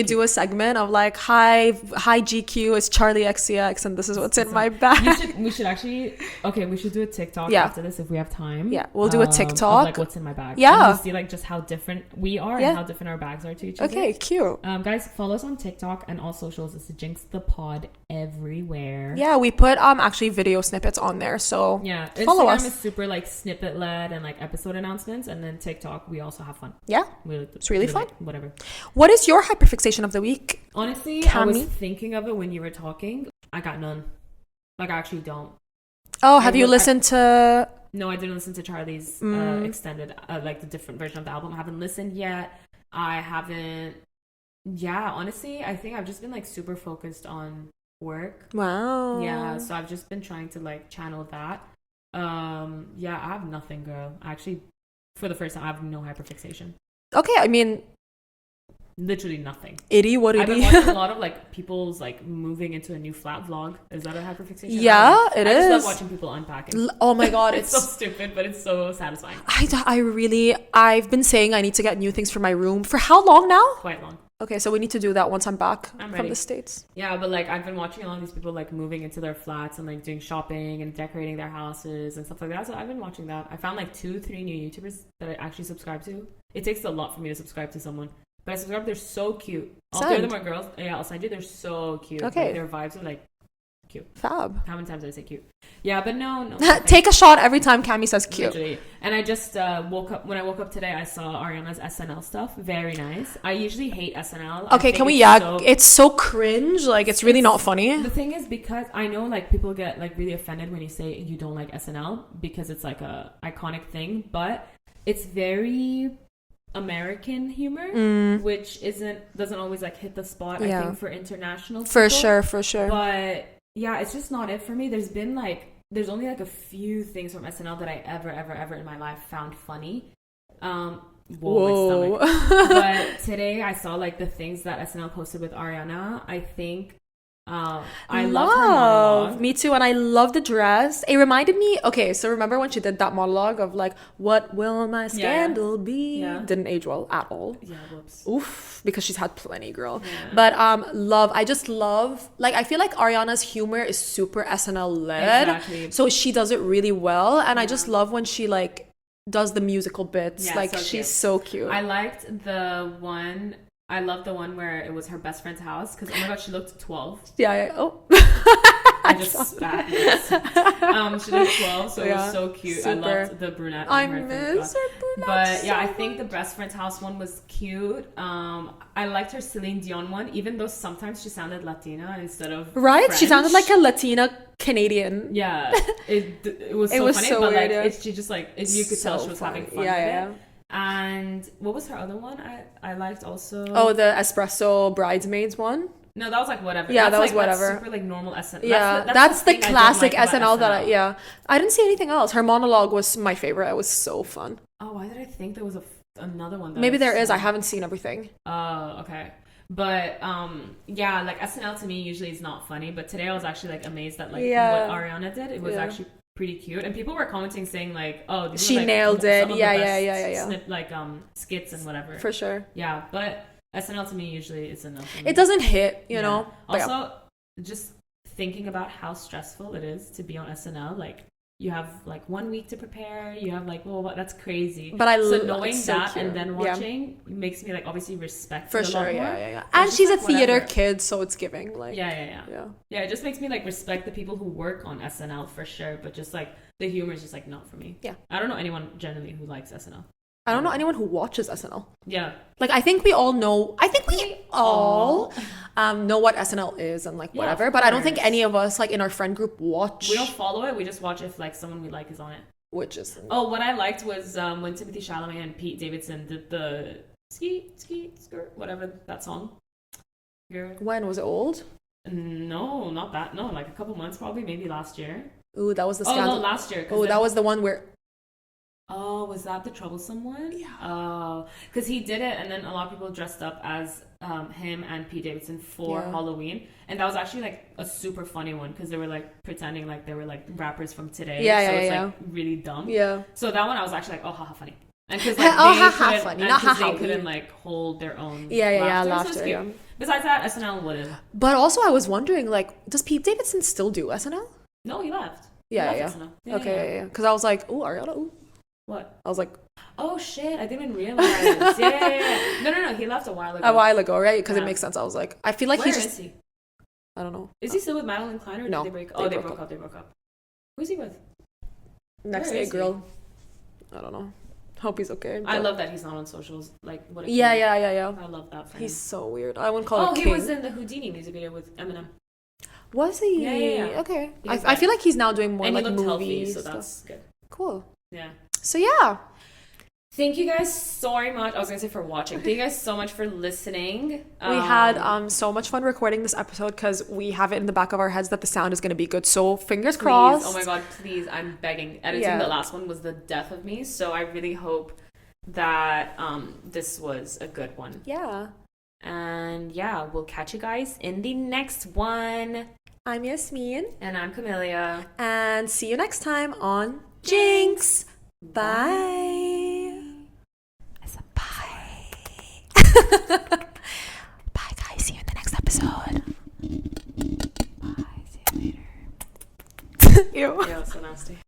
Speaker 1: do a segment of like hi GQ, it's Charlie XCX, and this is what's in my bag?
Speaker 2: We should actually. Okay, we should do a TikTok after this if we have time.
Speaker 1: Yeah, we'll do a TikTok.
Speaker 2: Of like what's in my bag.
Speaker 1: Yeah,
Speaker 2: and we'll see like just how different we are and how different our bags are to each other.
Speaker 1: Okay, cute.
Speaker 2: Guys, follow us on TikTok and all socials. It's JINX the pod everywhere.
Speaker 1: Yeah, we put actually video snippets on there, so
Speaker 2: yeah,
Speaker 1: follow
Speaker 2: Instagram
Speaker 1: us.
Speaker 2: Is super like snippet led and like episode announcements, and then TikTok we also have fun.
Speaker 1: Yeah, it's really fun.
Speaker 2: Like, whatever.
Speaker 1: What is your hyperfixation of the week?
Speaker 2: Honestly,
Speaker 1: Cami?
Speaker 2: I was thinking of it when you were talking. I got none. Like I actually don't.
Speaker 1: Oh, have you listened to?
Speaker 2: No, I didn't listen to Charlie's extended, like the different version of the album. I haven't listened yet. I haven't. Yeah, honestly, I think I've just been like super focused on work.
Speaker 1: Wow.
Speaker 2: Yeah, so I've just been trying to like channel that. Yeah, I have nothing, girl. Actually, for the first time, I have no hyperfixation.
Speaker 1: Okay, I mean,
Speaker 2: literally nothing.
Speaker 1: I've been
Speaker 2: watching a lot of like people's like moving into a new flat vlog. Is that a hyperfixation?
Speaker 1: Yeah, it is.
Speaker 2: I just love watching people unpacking.
Speaker 1: Oh my god,
Speaker 2: it's so stupid, but it's so satisfying.
Speaker 1: I've been saying I need to get new things for my room. For how long now?
Speaker 2: Quite long.
Speaker 1: Okay, so we need to do that once I'm back from the States.
Speaker 2: Yeah, but like I've been watching a lot of these people like moving into their flats and like doing shopping and decorating their houses and stuff like that. So I've been watching that. I found like 2-3 new YouTubers that I actually subscribe to. It takes a lot for me to subscribe to someone. But I subscribe, they're so cute. All three of them are girls. Yeah, I'll send you. They're so cute.
Speaker 1: Okay.
Speaker 2: Like, their vibes are like cute.
Speaker 1: Fab.
Speaker 2: How many times did I say cute? Yeah, but no.
Speaker 1: Take a shot every time Cami says cute.
Speaker 2: Literally. And I just woke up. When I woke up today, I saw Ariana's SNL stuff. Very nice. I usually hate SNL.
Speaker 1: Okay, can we? It's so cringe. Like, it's really not funny.
Speaker 2: The thing is, because I know like people get like really offended when you say you don't like SNL because it's like a iconic thing, but it's very American humor, which doesn't always like hit the spot. I think for international people. For sure. But yeah, it's just not it for me. There's only like a few things from SNL that I ever in my life found funny. Whoa. My stomach. But today I saw like the things that SNL posted with Ariana. I think I love her monologue.
Speaker 1: Me too, and I love the dress. It reminded me. Okay, so remember when she did that monologue of like, "What will my scandal be?" Yeah. Didn't age well at all.
Speaker 2: Yeah, whoops.
Speaker 1: Oof, because she's had plenty, girl. Yeah. But I just love. Like, I feel like Ariana's humor is super SNL led. Exactly. So she does it really well, and I just love when she like does the musical bits. Yeah, like so she's so cute.
Speaker 2: I liked the one. I love the one where it was her best friend's house because oh my god, she looked 12.
Speaker 1: Yeah. Oh.
Speaker 2: I just spat. She looked 12, so it was so cute. Super. I loved the brunette.
Speaker 1: I miss her brunette.
Speaker 2: But yeah, I think the best friend's house one was cute. I liked her Celine Dion one, even though sometimes she sounded Latina instead of French.
Speaker 1: She sounded like a Latina Canadian.
Speaker 2: Yeah, it was so funny, but weird, like she just like you could tell she was having fun with it. And what was her other one I liked also? Oh,
Speaker 1: the espresso bridesmaids one.
Speaker 2: No, that was like whatever.
Speaker 1: Yeah, that was whatever.
Speaker 2: That's super like normal SNL.
Speaker 1: Yeah, that's the classic SNL that I didn't see anything else. Her monologue was my favorite. It was so fun.
Speaker 2: Oh, why did I think there was another one?
Speaker 1: Maybe there is. I haven't seen everything.
Speaker 2: Oh, okay. But yeah, like SNL to me usually is not funny, but today I was actually like amazed at like what Ariana did. It was actually pretty cute, and people were commenting saying like, "Oh, these
Speaker 1: she
Speaker 2: are, like,
Speaker 1: nailed it."
Speaker 2: Yeah. Skits and whatever.
Speaker 1: For sure.
Speaker 2: Yeah, but SNL to me usually is enough.
Speaker 1: It doesn't hit, you know.
Speaker 2: Also, just thinking about how stressful it is to be on SNL, like you have like 1 week to prepare. You have like, well, that's crazy.
Speaker 1: But
Speaker 2: so knowing
Speaker 1: so
Speaker 2: that
Speaker 1: cute.
Speaker 2: and then watching makes me like obviously respect
Speaker 1: for
Speaker 2: it a
Speaker 1: sure.
Speaker 2: lot more.
Speaker 1: Yeah. And
Speaker 2: It's
Speaker 1: she's
Speaker 2: just,
Speaker 1: a
Speaker 2: like,
Speaker 1: theater
Speaker 2: whatever.
Speaker 1: kid, so it's giving like.
Speaker 2: Yeah. It just makes me like respect the people who work on SNL for sure. But just like the humor is just like not for me.
Speaker 1: Yeah.
Speaker 2: I don't know anyone generally who likes SNL.
Speaker 1: I don't know anyone who watches SNL.
Speaker 2: Yeah.
Speaker 1: Like, I think we all know. I think we all know what SNL is and like
Speaker 2: Yeah,
Speaker 1: whatever.
Speaker 2: of
Speaker 1: But I don't think
Speaker 2: course.
Speaker 1: any of us like in our friend group watch.
Speaker 2: We don't follow it. We just watch if like someone we like is on it.
Speaker 1: Which is
Speaker 2: Oh, what I liked was when Timothy Chalamet and Pete Davidson did the ski skirt whatever that song.
Speaker 1: when was it old?
Speaker 2: No, not that. No, like a couple months probably, maybe last year.
Speaker 1: Ooh, that was the
Speaker 2: Oh
Speaker 1: scandal.
Speaker 2: no, last year.
Speaker 1: Oh, that was the one where.
Speaker 2: Oh, was that the troublesome one?
Speaker 1: Yeah.
Speaker 2: Oh, because he did it, and then a lot of people dressed up as him and Pete Davidson for Halloween, and that was actually like a super funny one because they were like pretending like they were like rappers from today. So it's like really dumb.
Speaker 1: Yeah.
Speaker 2: So that one I was actually like, oh, haha, funny. And because like
Speaker 1: funny, not
Speaker 2: they
Speaker 1: haha.
Speaker 2: couldn't like hold their own.
Speaker 1: Laughter.
Speaker 2: So it's cute. Besides that, SNL wouldn't.
Speaker 1: But also, I was wondering, like, does Pete Davidson still do SNL?
Speaker 2: No, he left.
Speaker 1: Yeah. Okay. Because I was like, ooh, Ariana. Ooh.
Speaker 2: What?
Speaker 1: I was like,
Speaker 2: oh shit! I didn't even realize. yeah. No. He left a while ago.
Speaker 1: A while ago, right? Because it makes sense. I was like, I feel like
Speaker 2: Where
Speaker 1: he's just.
Speaker 2: is he?
Speaker 1: I don't know.
Speaker 2: Is he still with Madeline Klein or
Speaker 1: No,
Speaker 2: did they break?
Speaker 1: they
Speaker 2: They
Speaker 1: broke
Speaker 2: broke up. Who's he with?
Speaker 1: Next
Speaker 2: Where
Speaker 1: day
Speaker 2: is he?
Speaker 1: girl. I don't know. Hope he's okay.
Speaker 2: I
Speaker 1: but-
Speaker 2: love that he's not on socials. Like what? A
Speaker 1: Yeah.
Speaker 2: kid. I love that for
Speaker 1: He's
Speaker 2: him.
Speaker 1: so weird. I wouldn't call it.
Speaker 2: Oh, he
Speaker 1: king.
Speaker 2: was in the Houdini music video with Eminem.
Speaker 1: Was he?
Speaker 2: Yeah.
Speaker 1: Okay.
Speaker 2: He was
Speaker 1: I feel like he's now doing more
Speaker 2: and
Speaker 1: like
Speaker 2: he looked
Speaker 1: movie
Speaker 2: healthy, so
Speaker 1: stuff.
Speaker 2: that's good.
Speaker 1: Cool.
Speaker 2: Yeah.
Speaker 1: So yeah.
Speaker 2: Thank you guys so much. I was gonna say for watching. Thank you guys so much for listening.
Speaker 1: We had so much fun recording this episode because we have it in the back of our heads that the sound is going to be good. So fingers crossed.
Speaker 2: Please, oh my god, please! I'm begging. Editing the last one was the death of me, so I really hope that this was a good one.
Speaker 1: Yeah.
Speaker 2: And yeah, we'll catch you guys in the next one.
Speaker 1: I'm Yasmin.
Speaker 2: And I'm Camellia.
Speaker 1: And see you next time on JINX. Bye. I said bye. Bye, guys. See you in the next episode. Bye. See you later. Ew.
Speaker 2: Yeah, so nasty.